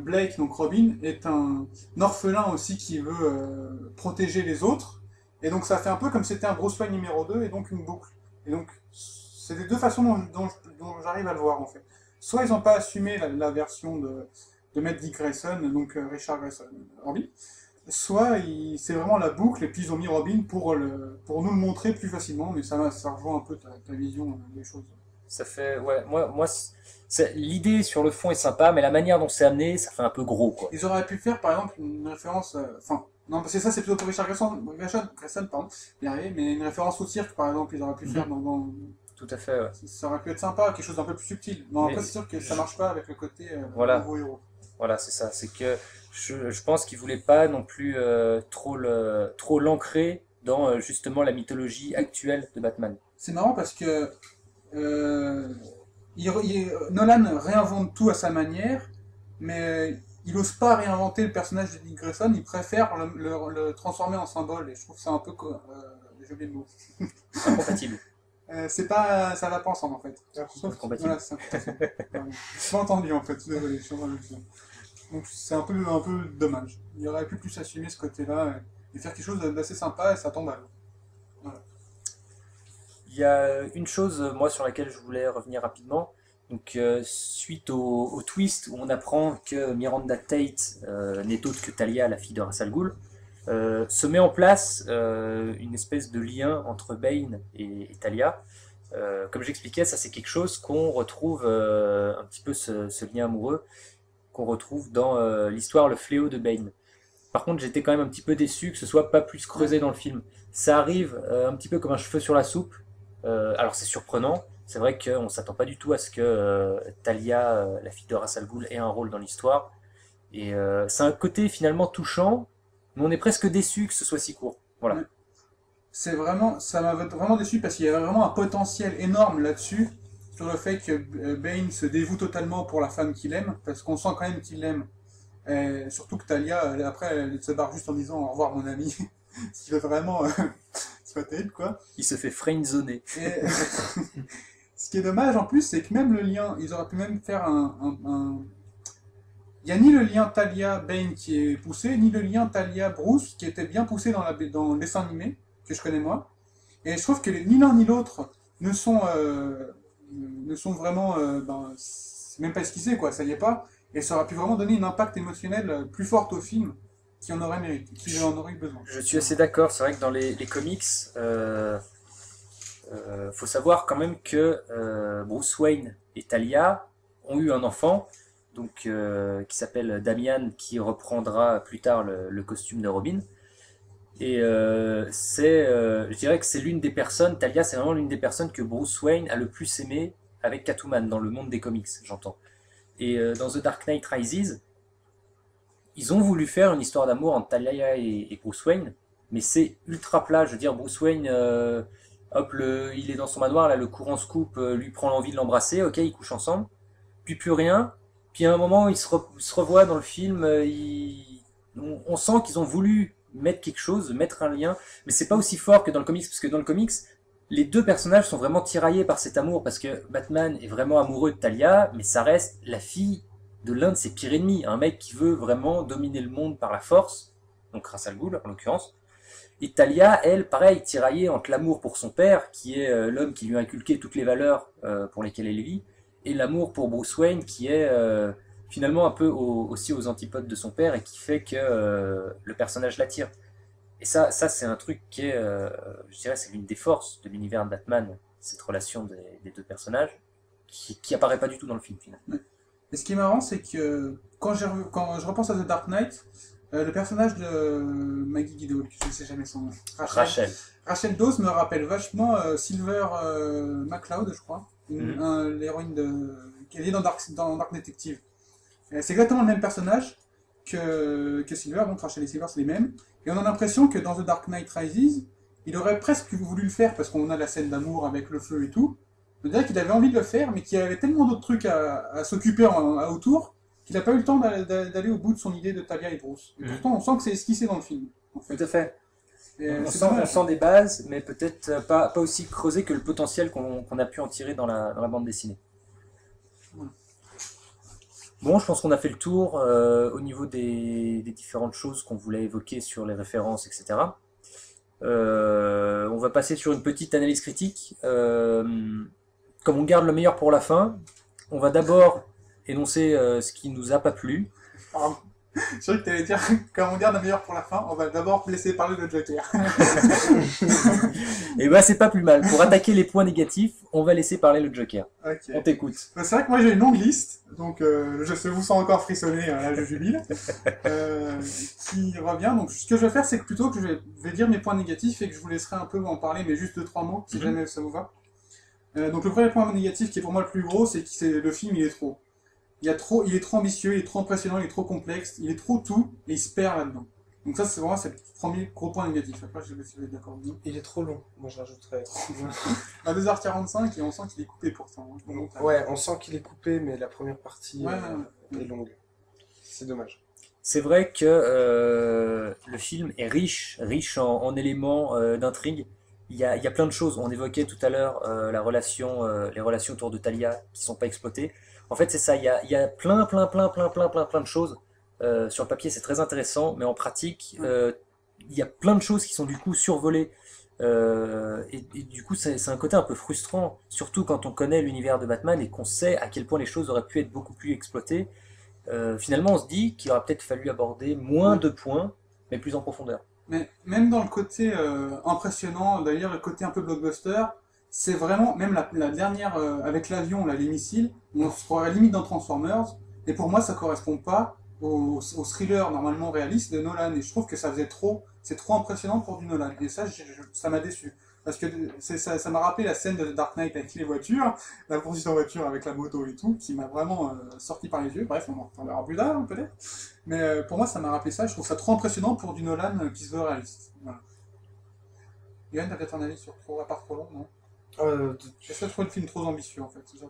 Blake, donc Robin, est un orphelin aussi qui veut protéger les autres. Et donc ça fait un peu comme si c'était un Bruce Wayne numéro 2 et donc une boucle. Et donc c'est les deux façons dont j'arrive à le voir en fait. Soit ils n'ont pas assumé la version de Matt Dick Grayson, donc Richard Grayson, Robin. Soit c'est vraiment la boucle et puis ils ont mis Robin pour nous le montrer plus facilement. Mais ça rejoint un peu ta vision des choses. Ça fait, ouais, moi l'idée sur le fond est sympa, mais la manière dont c'est amené, ça fait un peu gros, quoi. Ils auraient pu faire, par exemple, une référence... Enfin, non, parce que ça, c'est plutôt pour Richard Grayson, pardon, y arriver, mais une référence au cirque, par exemple, ils auraient pu faire Tout à fait, ouais. Ça aurait pu être sympa, quelque chose d'un peu plus subtil. Non, après, c'est sûr que ça marche pas avec le côté voilà. nouveau héros. Voilà, c'est ça. C'est que je pense qu'ils voulaient pas non plus trop l'ancrer dans justement la mythologie actuelle de Batman. C'est marrant parce que Nolan réinvente tout à sa manière, mais il n'ose pas réinventer le personnage de Dick Grayson, il préfère le transformer en symbole, et je trouve ça un peu... j'ai oublié le mot. Incompatible. C'est pas... ça va pas ensemble en fait. Incompatible. Voilà, c'est pas entendu en fait, désolé, je suis en train de le dire. Donc c'est un peu dommage. Il aurait pu plus assumer ce côté-là et faire quelque chose d'assez sympa et ça tombe à l'eau. Voilà. Il y a une chose, moi, sur laquelle je voulais revenir rapidement. Donc, suite au twist où on apprend que Miranda Tate n'est autre que Talia, la fille de Ra's al Ghul, se met en place une espèce de lien entre Bane et Talia. Comme j'expliquais, ça c'est quelque chose qu'on retrouve, un petit peu ce lien amoureux, qu'on retrouve dans l'histoire Le Fléau de Bane. Par contre, j'étais quand même un petit peu déçu que ce soit pas plus creusé dans le film. Ça arrive un petit peu comme un cheveu sur la soupe. Alors c'est surprenant, c'est vrai qu'on s'attend pas du tout à ce que Talia, la fille de Ra's al Ghul, ait un rôle dans l'histoire. Et c'est un côté finalement touchant, mais on est presque déçu que ce soit si court. Voilà. C'est vraiment, ça m'a vraiment déçu parce qu'il y avait vraiment un potentiel énorme là-dessus, sur le fait que Bane se dévoue totalement pour la femme qu'il aime, parce qu'on sent quand même qu'il l'aime. Surtout que Talia, après, elle se barre juste en disant au revoir mon ami, ce qui fait vraiment... c'est pas terrible quoi. Il se fait friendzoner. Et ce qui est dommage en plus, c'est que même le lien, ils auraient pu même faire il n'y a ni le lien Talia-Bane qui est poussé, ni le lien Talia-Bruce qui était bien poussé dans le dessin animé, que je connais moi. Et je trouve que ni l'un ni l'autre ne sont vraiment... c'est même pas esquissé quoi, ça y est pas. Et ça aurait pu vraiment donner un impact émotionnel plus fort au film qui en aurait mérité, qui en aurait eu besoin. Je suis assez d'accord, c'est vrai que dans les comics, faut savoir quand même que Bruce Wayne et Talia ont eu un enfant, donc qui s'appelle Damian, qui reprendra plus tard le costume de Robin. Et je dirais que c'est l'une des personnes, Talia, c'est vraiment l'une des personnes que Bruce Wayne a le plus aimé avec Catwoman dans le monde des comics, j'entends. Et dans The Dark Knight Rises, ils ont voulu faire une histoire d'amour entre Talia et Bruce Wayne, mais c'est ultra plat. Je veux dire, Bruce Wayne, hop, il est dans son manoir, là, le courant se coupe, lui prend l'envie de l'embrasser, ok, ils couchent ensemble, puis plus rien. Puis à un moment, ils se revoient dans le film, on sent qu'ils ont voulu mettre quelque chose, mettre un lien, mais c'est pas aussi fort que dans le comics, parce que dans le comics, les deux personnages sont vraiment tiraillés par cet amour, parce que Batman est vraiment amoureux de Talia, mais ça reste la fille de l'un de ses pires ennemis, un mec qui veut vraiment dominer le monde par la force, donc Ra's al Ghul en l'occurrence. Et Talia, elle, pareil, tiraillée entre l'amour pour son père, qui est l'homme qui lui a inculqué toutes les valeurs pour lesquelles elle vit, et l'amour pour Bruce Wayne, qui est finalement un peu aussi aux antipodes de son père, et qui fait que le personnage l'attire. Et ça c'est un truc qui est, je dirais, c'est l'une des forces de l'univers de Batman, cette relation des deux personnages, qui apparaît pas du tout dans le film, finalement. Et ce qui est marrant, c'est que quand je repense à The Dark Knight, le personnage de Maggie Gyllenhaal, je ne sais jamais son nom, Rachel Dawes me rappelle vachement Silver MacLeod, je crois, l'héroïne qui est dans Dark Detective. C'est exactement le même personnage que Silver, donc Rachel et Silver c'est les mêmes, et on a l'impression que dans The Dark Knight Rises, il aurait presque voulu le faire parce qu'on a la scène d'amour avec le feu et tout. On dirait qu'il avait envie de le faire, mais qu'il avait tellement d'autres trucs à s'occuper autour qu'il n'a pas eu le temps d'aller au bout de son idée de Talia et Bruce. Et pourtant, on sent que c'est esquissé dans le film. En fait. Tout à fait. On C'est sent, on dommage. sent des bases, mais peut-être pas aussi creusé que le potentiel qu'on a pu en tirer dans la bande dessinée. Voilà. Bon, je pense qu'on a fait le tour au niveau des différentes choses qu'on voulait évoquer sur les références, etc. On va passer sur une petite analyse critique. Comme on garde le meilleur pour la fin, on va d'abord énoncer ce qui nous a pas plu. Pardon. C'est vrai que tu allais dire, comme on garde le meilleur pour la fin, on va d'abord laisser parler le Joker. Et bah c'est pas plus mal. Pour attaquer les points négatifs, on va laisser parler le Joker. Ok. On t'écoute. C'est vrai que moi j'ai une longue liste, donc je vous sens encore frissonner, là je jubile, qui revient. Donc ce que je vais faire, c'est que plutôt que je vais dire mes points négatifs et que je vous laisserai un peu en parler, mais juste 2-3 mots, si jamais ça vous va. Donc le premier point négatif qui est pour moi le plus gros, c'est que le film il est trop. Il est trop ambitieux, il est trop impressionnant, il est trop complexe, il est trop tout, et il se perd là-dedans. Donc ça c'est vraiment le premier gros point négatif. Après je sais pas si vous êtes d'accord avec moi. Il est trop long, moi je rajouterais. À 2h45 et on sent qu'il est coupé pourtant. Ouais, on sent qu'il est coupé, mais la première partie Ouais. est longue. C'est dommage. C'est vrai que le film est riche en éléments d'intrigue. Il y a plein de choses. On évoquait tout à l'heure les relations autour de Talia qui sont pas exploitées. En fait, c'est ça. Il y a plein de choses. Sur le papier, c'est très intéressant, mais en pratique, il y a plein de choses qui sont du coup survolées. Et du coup, c'est un côté un peu frustrant, surtout quand on connaît l'univers de Batman et qu'on sait à quel point les choses auraient pu être beaucoup plus exploitées. Finalement, on se dit qu'il aurait peut-être fallu aborder moins de points, mais plus en profondeur. Mais même dans le côté impressionnant, d'ailleurs le côté un peu blockbuster, c'est vraiment, même la dernière avec l'avion, là, les missiles, on se croirait limite dans Transformers, et pour moi ça correspond pas au thriller normalement réaliste de Nolan, et je trouve que c'est trop impressionnant pour du Nolan, et ça, ça m'a déçu. Parce que ça m'a rappelé la scène de Dark Knight avec les voitures, la poursuite en voiture avec la moto et tout, qui m'a vraiment sorti par les yeux. Bref, on en reparlera plus tard, peut-être. Mais pour moi, ça m'a rappelé ça. Je trouve ça trop impressionnant pour du Nolan qui se veut réaliste. Voilà. Yann, t'as peut-être un avis sur à part trop long, non? Est-ce que tu trouves le film trop ambitieux, en fait? C'est ça,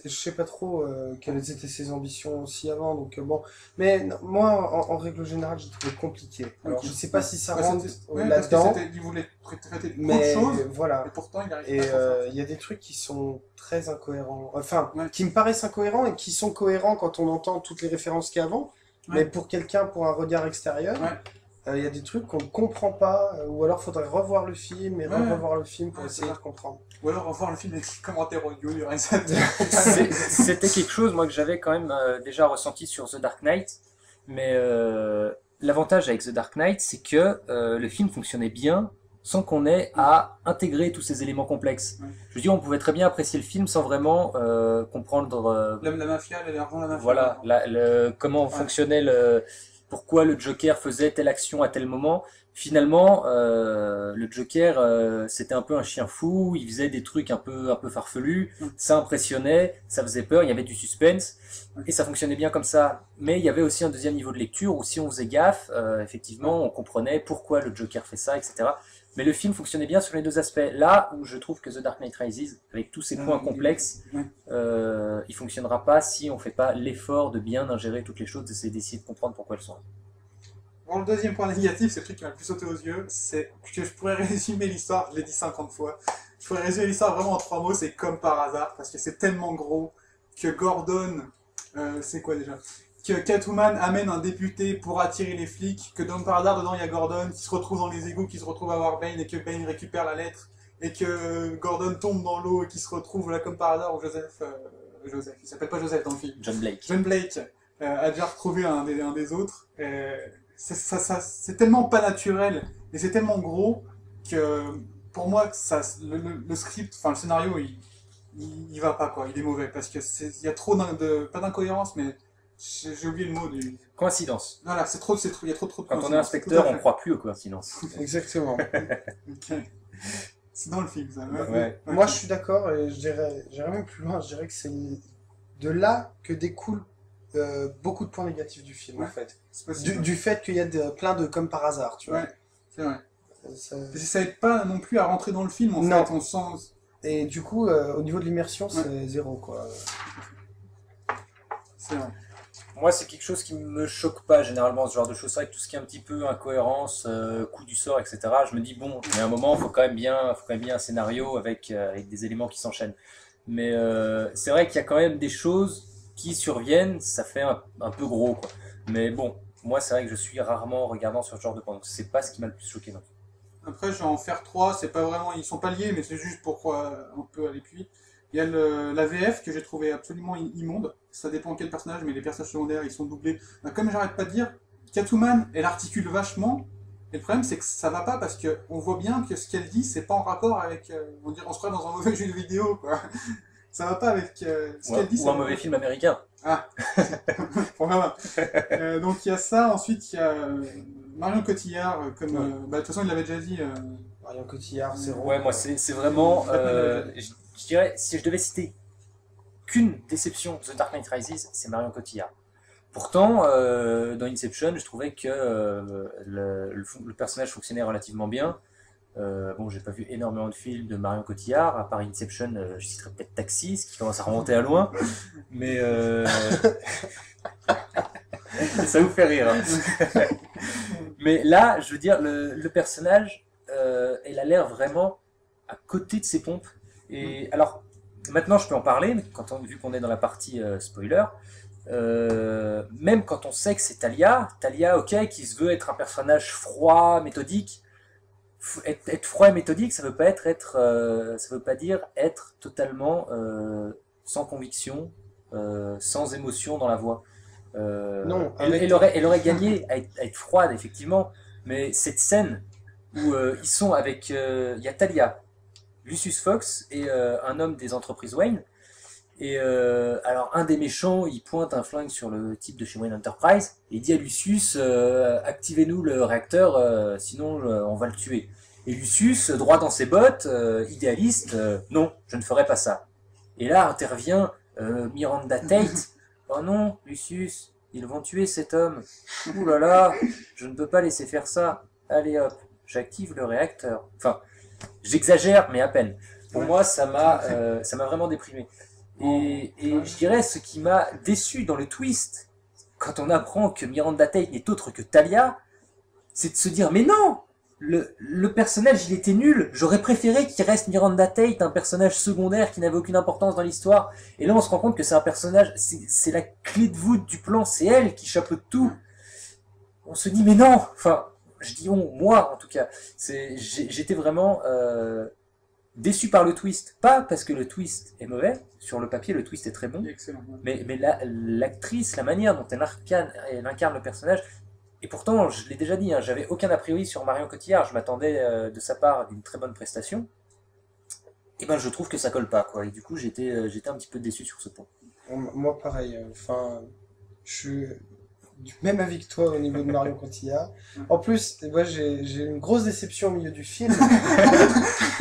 je sais pas trop quelles étaient ses ambitions aussi avant, donc bon. Mais moi, en règle générale, j'ai trouvé compliqué. Alors, je sais pas si ça rentre là-dedans, il voulait traiter trop de mais choses, voilà. et pourtant il arrive Et pas à s'en sortir. il y a des trucs qui sont très incohérents, enfin, Ouais. qui me paraissent incohérents et qui sont cohérents quand on entend toutes les références qu'il y a avant. Mais pour quelqu'un, pour un regard extérieur, il y a des trucs qu'on ne comprend pas, ou alors faudrait revoir le film et revoir le film pour essayer de comprendre. ou alors revoir le film avec les commentaires audio du réalisateur. C'était quelque chose, moi, que j'avais quand même déjà ressenti sur The Dark Knight. Mais l'avantage avec The Dark Knight, c'est que le film fonctionnait bien sans qu'on ait à intégrer tous ces éléments complexes. Je veux dire, on pouvait très bien apprécier le film sans vraiment comprendre La mafia, l'argent de la mafia. voilà, comment fonctionnait pourquoi le Joker faisait telle action à tel moment. Finalement, le Joker, c'était un peu un chien fou, il faisait des trucs un peu farfelus, ça impressionnait, ça faisait peur, il y avait du suspense, et ça fonctionnait bien comme ça. Mais il y avait aussi un deuxième niveau de lecture où si on faisait gaffe, effectivement, on comprenait pourquoi le Joker fait ça, etc. Mais le film fonctionnait bien sur les deux aspects. Là où je trouve que The Dark Knight Rises, avec tous ses points complexes, il fonctionnera pas si on fait pas l'effort de bien ingérer toutes les choses et d'essayer de comprendre pourquoi elles sont là. Bon, le deuxième point négatif, c'est le truc qui m'a le plus sauté aux yeux, c'est que je pourrais résumer l'histoire, je l'ai dit 50 fois, je pourrais résumer l'histoire vraiment en 3 mots, c'est comme par hasard, parce que c'est tellement gros que Gordon, c'est quoi déjà? Que Catwoman amène un député pour attirer les flics, que donc par hasard dedans il y a Gordon qui se retrouve dans les égouts, qui se retrouve à voir Bane et que Bane récupère la lettre, et que Gordon tombe dans l'eau et qui se retrouve là comme par hasard où Joseph, il s'appelle pas Joseph dans le film. John Blake a déjà retrouvé un des autres. C'est tellement pas naturel et c'est tellement gros que pour moi le script, enfin le scénario il va pas quoi, il est mauvais parce que il y a trop pas d'incohérence mais j'ai oublié le mot du coïncidence. Voilà, il y a trop de quand on est inspecteur, on croit plus aux coïncidences. Exactement. Okay. C'est dans le film ça. Ouais. Moi je suis d'accord et j'irais même plus loin, je dirais que c'est de là que découle beaucoup de points négatifs du film, Ouais. en fait. C'est possible. Du fait qu'il y a plein de comme par hasard, tu vois. Ouais, c'est vrai. Ça- Ça aide pas non plus à rentrer dans le film, en Non. fait. On sent... Et du coup, au niveau de l'immersion, c'est zéro, quoi. C'est vrai. Moi, c'est quelque chose qui me choque pas généralement, ce genre de choses. C'est vrai que tout ce qui est un petit peu incohérence, coup du sort, etc., je me dis, bon, il y a un moment, il faut quand même bien un scénario avec des éléments qui s'enchaînent. Mais c'est vrai qu'il y a quand même des choses qui surviennent, ça fait un peu gros, quoi. Mais bon, moi, c'est vrai que je suis rarement regardant sur ce genre de point, donc c'est pas ce qui m'a le plus choqué non plus. Après, je vais en faire trois. C'est pas vraiment... Ils sont pas liés, mais c'est juste pour un peu aller plus vite. Il y a la VF que j'ai trouvé absolument immonde. Ça dépend quel personnage, mais les personnages secondaires, ils sont doublés. Comme j'arrête pas de dire, Catwoman, elle articule vachement. Et le problème, c'est que ça va pas parce que on voit bien que ce qu'elle dit, c'est pas en rapport avec... on dirait on se croit dans un mauvais jeu de vidéo, quoi. Ça va pas avec ce qu'elle dit. Ou un mauvais film américain. Ah, voilà. Donc il y a ça. Ensuite, il y a Marion Cotillard, comme... de toute façon, il l'avait déjà dit. Marion Cotillard, zéro. Ouais, moi, c'est vraiment... Batman, je dirais, si je devais citer qu'une déception de The Dark Knight Rises, c'est Marion Cotillard. Pourtant, dans Inception, je trouvais que le personnage fonctionnait relativement bien. Bon, j'ai pas vu énormément de films de Marion Cotillard, à part Inception, je citerais peut-être Taxi, ce qui commence à remonter à loin, mais ça vous fait rire. Hein. Mais là, je veux dire, le personnage, elle a l'air vraiment à côté de ses pompes. Et alors, maintenant, je peux en parler, vu qu'on est dans la partie spoiler. Même quand on sait que c'est Talia, ok, qui se veut être un personnage froid, méthodique. Être froid et méthodique, ça veut pas dire être totalement sans conviction, sans émotion dans la voix. Non, elle aurait gagné à être froide, effectivement, mais cette scène où ils sont avec, il y a Talia, Lucius Fox et un homme des entreprises Wayne. Et alors un des méchants, il pointe un flingue sur le type de chez Wayne Enterprise et il dit à Lucius, activez-nous le réacteur, sinon on va le tuer. Et Lucius, droit dans ses bottes, idéaliste, non, je ne ferai pas ça. Et là intervient Miranda Tate. Oh non, Lucius, ils vont tuer cet homme. Ouh là là, je ne peux pas laisser faire ça. Allez hop, j'active le réacteur. Enfin, j'exagère, mais à peine. Pour moi, ça m'a vraiment déprimé. Et je dirais, ce qui m'a déçu dans le twist, quand on apprend que Miranda Tate n'est autre que Talia, c'est de se dire, mais non, le personnage, il était nul. J'aurais préféré qu'il reste Miranda Tate, un personnage secondaire qui n'avait aucune importance dans l'histoire. Et là, on se rend compte que c'est un personnage, c'est la clé de voûte du plan, c'est elle qui chapeaute tout. On se dit, mais non, enfin, je dis on, moi en tout cas, j'étais vraiment déçu par le twist. Pas parce que le twist est mauvais, sur le papier le twist est très bon, Excellent. mais l'actrice, la manière dont elle incarne le personnage, et pourtant, je l'ai déjà dit, hein, j'avais aucun a priori sur Marion Cotillard, je m'attendais de sa part d'une très bonne prestation, et ben je trouve que ça colle pas, quoi, et du coup j'étais un petit peu déçu sur ce point. Moi, pareil. Enfin, je suis du même avis que toi au niveau de Marion Cotillard. En plus, moi, j'ai une grosse déception au milieu du film.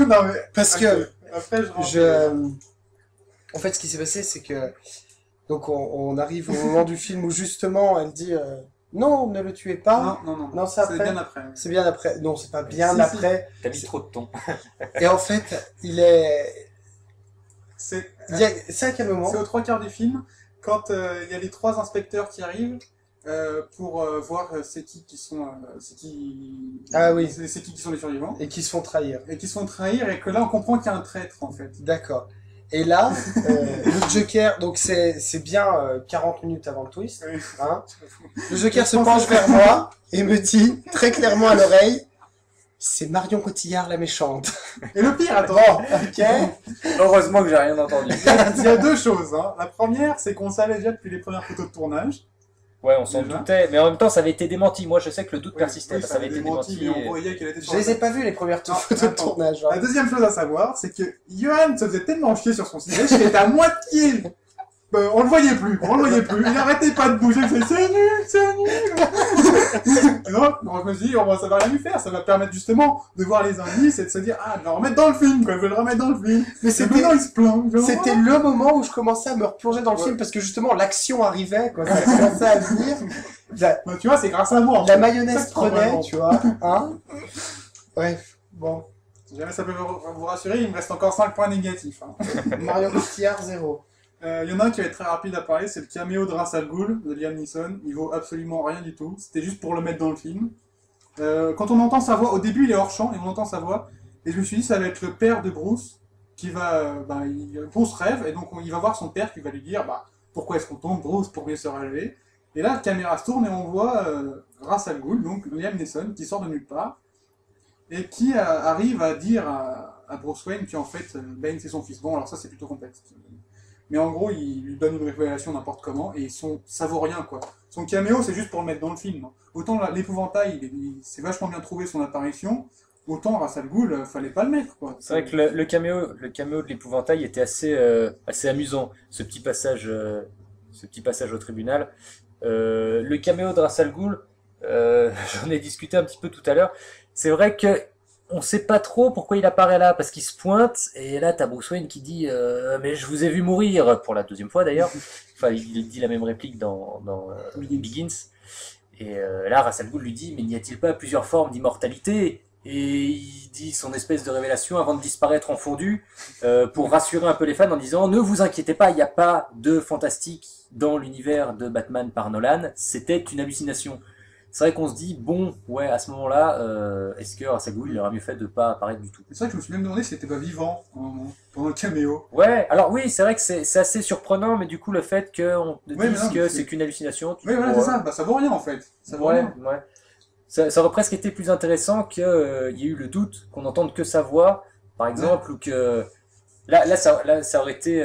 Non, mais Parce que après, je en fait, ce qui s'est passé, c'est que donc on arrive au moment du film où justement elle dit non, ne le tuez pas. Non, c'est après. C'est bien après. C'est bien après. Non, c'est pas bien Si, après. T'as mis trop de ton. Et en fait, C'est à quel moment? c'est aux trois quarts du film, quand il y a les trois inspecteurs qui arrivent pour voir c'est qui sont Ah oui. c'est qui sont les survivants Et qui se font trahir. et qui se font trahir et que là on comprend qu'il y a un traître en fait. D'accord. Et là, le Joker, donc c'est bien 40 minutes avant le twist, Oui. hein. Le Joker se penche vers moi et me dit très clairement à l'oreille, c'est Marion Cotillard la méchante. Et le pire, attends, Ok. Heureusement que j'ai rien entendu. il y a deux choses. Hein. La première, c'est qu'on savait déjà depuis les premières photos de tournage. Ouais, on s'en Déjà. doutait, mais en même temps ça avait été démenti. Moi je sais que le doute Oui, persistait, oui, ça avait été démenti. mais on voyait qu'elle était Je sur les ai pas vus les premières Non, photos de attends. tournage. La Hein. deuxième chose à savoir, c'est que Johan se faisait tellement chier sur son siège qu'il était à moitié. On le voyait plus. Il arrêtait pas de bouger, il faisait c'est nul. Non, donc je me suis dit, oh, ça va rien lui faire, ça va permettre justement de voir les indices et de se dire, ah, de le remettre dans le film, quoi, je vais le remettre dans le film. Mais maintenant, il se plaint. C'était le moment où je commençais à me replonger dans le film parce que justement l'action arrivait, quoi, ça commençait à venir. Bah, tu vois, c'est grâce à moi. La mayonnaise prenait, tu vois, hein. Bref, bon. Si jamais ça peut vous rassurer, il me reste encore 5 points négatifs. Hein. Mario Cotillard, 0. Il y en a un qui va être très rapide à parler, c'est le caméo de Ra's al Ghul de Liam Neeson. Il vaut absolument rien du tout. C'était juste pour le mettre dans le film. Quand on entend sa voix, au début il est hors champ et on entend sa voix. Et je me suis dit, ça va être le père de Bruce qui va. Bruce rêve et donc il va voir son père qui va lui dire pourquoi est-ce qu'on tombe, Bruce, pour mieux se relever. Et là, la caméra se tourne et on voit Ra's al Ghul, donc Liam Neeson, qui sort de nulle part et qui arrive à dire à Bruce Wayne qu'en fait Bane c'est son fils. Bon, alors ça c'est plutôt complexe. Mais en gros, il lui donne une révélation n'importe comment, et ça vaut rien, quoi. Son caméo, c'est juste pour le mettre dans le film. Autant l'épouvantail, c'est vachement bien trouvé son apparition, autant Ra's al Ghul, fallait pas le mettre, quoi. C'est vrai que le caméo de l'épouvantail était assez amusant, ce petit passage au tribunal. Le caméo de Ra's al Ghul, j'en ai discuté un petit peu tout à l'heure. C'est vrai que on sait pas trop pourquoi il apparaît là, parce qu'il se pointe, et là t'as Bruce Wayne qui dit mais je vous ai vu mourir, pour la deuxième fois d'ailleurs. Enfin, il dit la même réplique dans Begins. Et là, Ra's al Ghul lui dit mais n'y a-t-il pas plusieurs formes d'immortalité? Et il dit son espèce de révélation avant de disparaître en fondu, pour rassurer un peu les fans en disant ne vous inquiétez pas, il n'y a pas de fantastique dans l'univers de Batman par Nolan, c'était une hallucination. C'est vrai qu'on se dit, bon, ouais, à ce moment-là, est-ce que Ra's al Ghul, il aurait mieux fait de pas apparaître du tout? C'est vrai que je me suis même demandé s'il était pas vivant pendant le caméo. Ouais, alors oui, c'est vrai que c'est assez surprenant, mais du coup, le fait qu'on te dise que c'est qu'une hallucination... Oui, voilà, c'est ça, ça vaut rien en fait. Ça vaut rien. Ouais. Ça aurait presque été plus intéressant qu'il y ait eu le doute, qu'on n'entende que sa voix, par exemple, ou que... Là, ça aurait été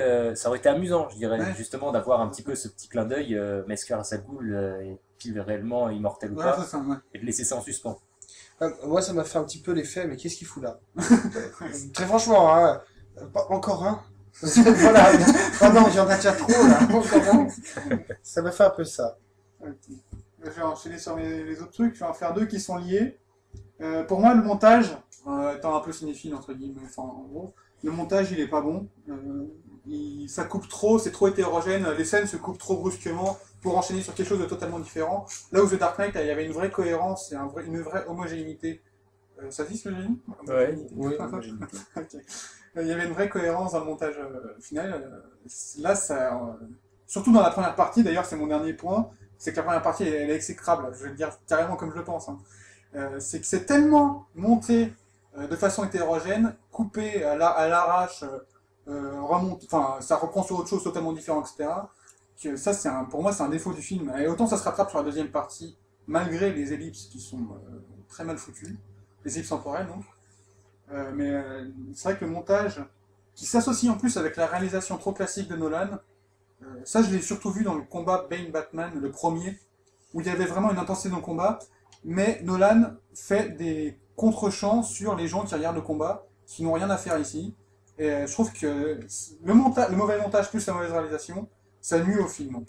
amusant, je dirais, justement, d'avoir un petit peu ce petit clin d'œil, mais est-ce que Ra's al Ghul est-il réellement immortel ou pas, ça, et de laisser ça en suspens. Moi, ça m'a fait un petit peu l'effet, mais qu'est-ce qu'il fout là? Très franchement, hein, encore un. Voilà. Oh non, il y en a déjà trop là. Encore un. Ça m'a fait un peu ça. Okay. Je vais enchaîner sur les autres trucs. Je vais en faire deux qui sont liés. Pour moi, le montage, étant un peu cinéphile entre guillemets, enfin en gros, le montage il est pas bon. Ça coupe trop, c'est trop hétérogène. Les scènes se coupent trop brusquement pour enchaîner sur quelque chose de totalement différent. Là où The Dark Knight, il y avait une vraie cohérence et une vraie homogénéité. Ça dit ce que j'ai dit? Ouais, oui. Okay. Il y avait une vraie cohérence dans le montage final. Là, surtout dans la première partie, d'ailleurs, c'est mon dernier point, c'est que la première partie, elle est exécrable. Je vais le dire carrément comme je le pense. Hein. C'est que c'est tellement monté de façon hétérogène, coupé à l'arrache, ça reprend sur autre chose totalement différent, etc. Que ça, pour moi, c'est un défaut du film. Et autant ça se rattrape sur la deuxième partie, malgré les ellipses qui sont très mal foutues, les ellipses temporelles donc. Mais c'est vrai que le montage, qui s'associe en plus avec la réalisation trop classique de Nolan, ça je l'ai surtout vu dans le combat Bane-Batman, le premier, où il y avait vraiment une intensité dans le combat, mais Nolan fait des contre-champs sur les gens qui regardent le combat, qui n'ont rien à faire ici. Et je trouve que le mauvais montage plus la mauvaise réalisation, ça nuit au film.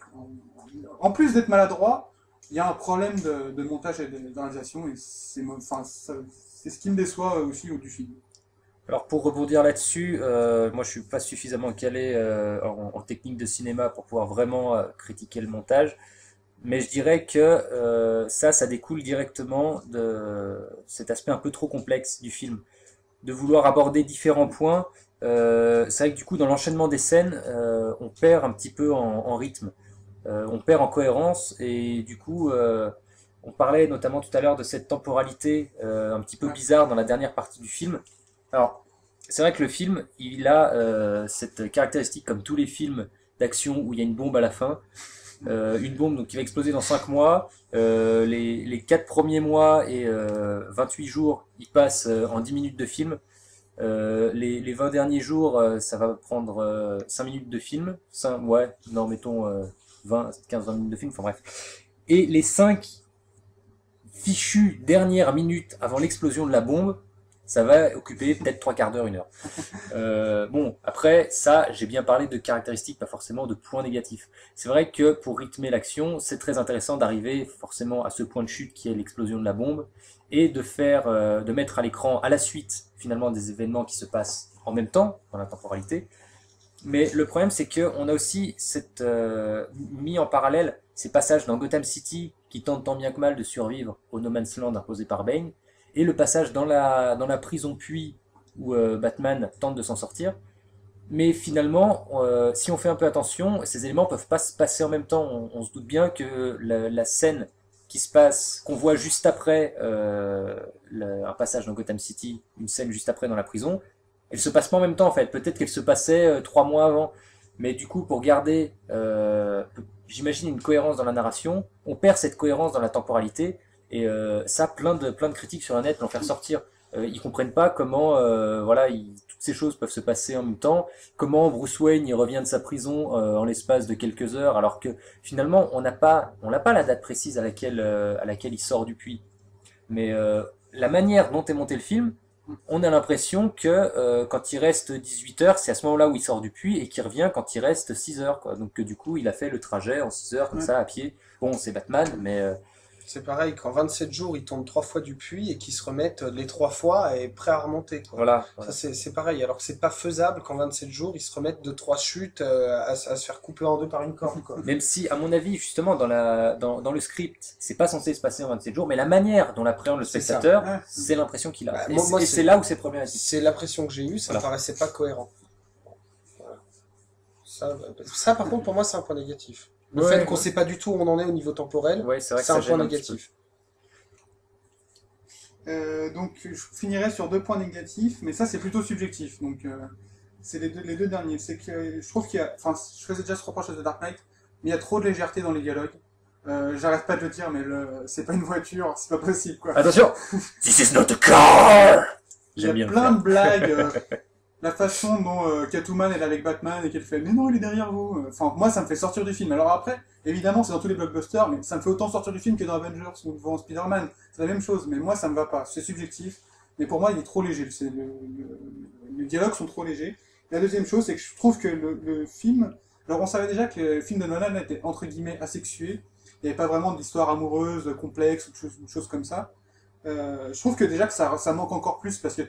En plus d'être maladroit, il y a un problème de montage et de réalisation, et c'est ce qui me déçoit aussi du film. Alors pour rebondir là-dessus, moi je suis pas suffisamment calé en technique de cinéma pour pouvoir vraiment critiquer le montage, mais je dirais que ça découle directement de cet aspect un peu trop complexe du film, de vouloir aborder différents points. C'est vrai que du coup dans l'enchaînement des scènes, on perd un petit peu en rythme, on perd en cohérence, et du coup on parlait notamment tout à l'heure de cette temporalité un petit peu bizarre dans la dernière partie du film. Alors, c'est vrai que le film, il a cette caractéristique, comme tous les films d'action où il y a une bombe à la fin. Une bombe donc, qui va exploser dans 5 mois. Les 4 premiers mois et 28 jours, ils passent en 10 minutes de film. Les 20 derniers jours, ça va prendre 5 minutes de film. Mettons 15-20 minutes de film, enfin bref. Et les 5 fichues dernières minutes avant l'explosion de la bombe, ça va occuper peut-être 3/4 d'heure, 1 heure. Bon, après, ça, j'ai bien parlé de caractéristiques, pas forcément de points négatifs. C'est vrai que pour rythmer l'action, c'est très intéressant d'arriver forcément à ce point de chute qui est l'explosion de la bombe, et de mettre à l'écran à la suite, finalement, des événements qui se passent en même temps, dans la temporalité. Mais le problème, c'est qu'on a aussi mis en parallèle ces passages dans Gotham City qui tentent tant bien que mal de survivre au No Man's Land imposé par Bane, et le passage dans la prison puits où Batman tente de s'en sortir. Mais finalement, si on fait un peu attention, ces éléments peuvent pas se passer en même temps. On se doute bien que la scène qui se passe, qu'on voit juste après un passage dans Gotham City, une scène juste après dans la prison, elle se passe pas en même temps en fait. Peut-être qu'elle se passait 3 mois avant. Mais du coup, pour garder, j'imagine, une cohérence dans la narration, on perd cette cohérence dans la temporalité. Et ça, plein de critiques sur la net l'ont fait sortir. Ils comprennent pas comment, voilà, toutes ces choses peuvent se passer en même temps. Comment Bruce Wayne il revient de sa prison en l'espace de quelques heures, alors que finalement on n'a pas la date précise à laquelle il sort du puits. Mais la manière dont est monté le film, on a l'impression que quand il reste 18 heures, c'est à ce moment-là où il sort du puits et qu'il revient quand il reste 6 heures, quoi. Donc du coup, il a fait le trajet en 6 heures, comme ça, à pied. Bon, c'est Batman, mais C'est pareil, qu'en 27 jours, ils tombent 3 fois du puits et qu'ils se remettent les 3 fois et prêts à remonter, quoi. voilà. Ça, c'est pareil. Alors que c'est pas faisable qu'en 27 jours, ils se remettent de 3 chutes à se faire couper en deux par une corde, quoi. Même si, à mon avis, justement, dans le script, c'est pas censé se passer en 27 jours, mais la manière dont l'appréhende le C'est ça. spectateur, Ouais. c'est l'impression qu'il a. Bah, Et moi, c'est là où c'est problématique. C'est l'impression que j'ai eue, ça me Voilà. paraissait pas cohérent. Voilà. Ça, par contre, pour moi, c'est un point négatif. Le Ouais, fait qu'on ouais. sait pas du tout où on en est au niveau temporel, Ouais, c'est vrai que c'est ça un point gêne un petit peu. négatif. Donc je finirai sur 2 points négatifs, mais ça c'est plutôt subjectif. Donc c'est les deux derniers. C'est que je trouve qu'il y a, enfin je faisais déjà ce reproche à The Dark Knight, mais il y a trop de légèreté dans les dialogues. J'arrête pas de le dire, mais c'est pas une voiture, c'est pas possible quoi. Attention! This is not a car! Il y a J'aime bien le plein faire. de blagues. La façon dont Catwoman elle est avec Batman et qu'elle fait mais non il est derrière vous. Enfin moi ça me fait sortir du film. Alors après évidemment c'est dans tous les blockbusters, mais ça me fait autant sortir du film que dans Avengers ou devant Spider-Man. C'est la même chose, mais moi ça me va pas. C'est subjectif, mais pour moi il est trop léger. Les dialogues sont trop légers. La deuxième chose c'est que je trouve que le film, alors on savait déjà que le film de Nolan était entre guillemets asexué. Il n'y avait pas vraiment d'histoire amoureuse complexe ou de choses comme ça. Je trouve que déjà que ça manque encore plus parce que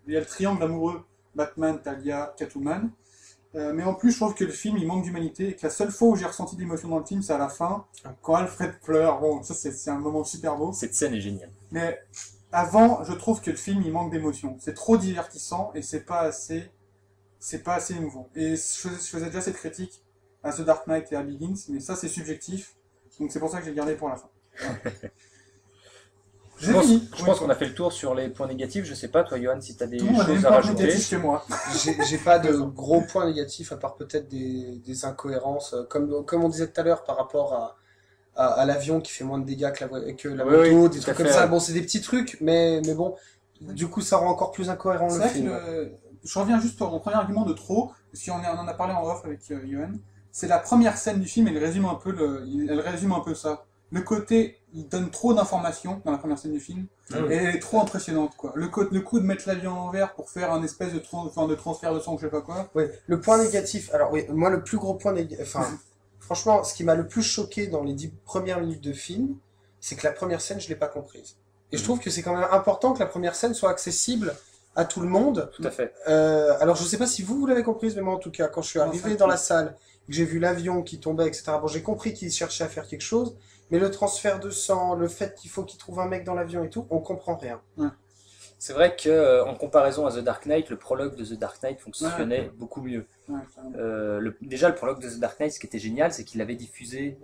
il y a le triangle amoureux Batman, Talia, Catwoman. Mais en plus, je trouve que le film, il manque d'humanité et que la seule fois où j'ai ressenti de l'émotion dans le film, c'est à la fin, quand Alfred pleure. Bon, ça, c'est un moment super beau. Cette scène est géniale. Mais avant, je trouve que le film, il manque d'émotion. C'est trop divertissant et c'est pas assez émouvant. Et je faisais déjà cette critique à The Dark Knight et à Begins, mais ça, c'est subjectif. Donc c'est pour ça que j'ai gardé pour la fin. Voilà. Je pense qu'on a fait le tour sur les points négatifs. Je sais pas, toi, Johan, si tu as des Tout le monde a les choses mêmes à points rajouter. négatifs que moi. J'ai pas de gros points négatifs, à part peut-être des incohérences, comme on disait tout à l'heure par rapport à l'avion qui fait moins de dégâts que la Oui, moto, oui, des tout à trucs comme fait, ça. ouais. Bon, c'est des petits trucs, mais bon, du coup, ça rend encore plus incohérent C'est le vrai film. que je reviens juste sur mon premier argument de trop, parce qu'on en a parlé en off avec Johan. C'est la première scène du film, elle résume un peu ça. Le côté, il donne trop d'informations dans la première scène du film, et elle est trop impressionnante, quoi. Le coup de mettre l'avion à l'envers pour faire un espèce de transfert de son, je sais pas quoi. Oui, le point négatif. Alors oui, moi le plus gros point négatif, enfin, franchement, ce qui m'a le plus choqué dans les 10 premières minutes de film, c'est que la première scène, je l'ai pas comprise. Et je trouve que c'est quand même important que la première scène soit accessible à tout le monde. Tout à fait. Alors je sais pas si vous l'avez comprise, mais moi en tout cas, quand je suis arrivé dans la salle, que j'ai vu l'avion qui tombait, etc. Bon, j'ai compris qu'il cherchait à faire quelque chose, mais le transfert de sang, le fait qu'il faut qu'il trouve un mec dans l'avion et tout, on comprend rien. C'est vrai que en comparaison à The Dark Knight, le prologue de The Dark Knight fonctionnait beaucoup mieux. Ouais, carrément. Déjà, le prologue de The Dark Knight, ce qui était génial, c'est qu'il l'avait diffusé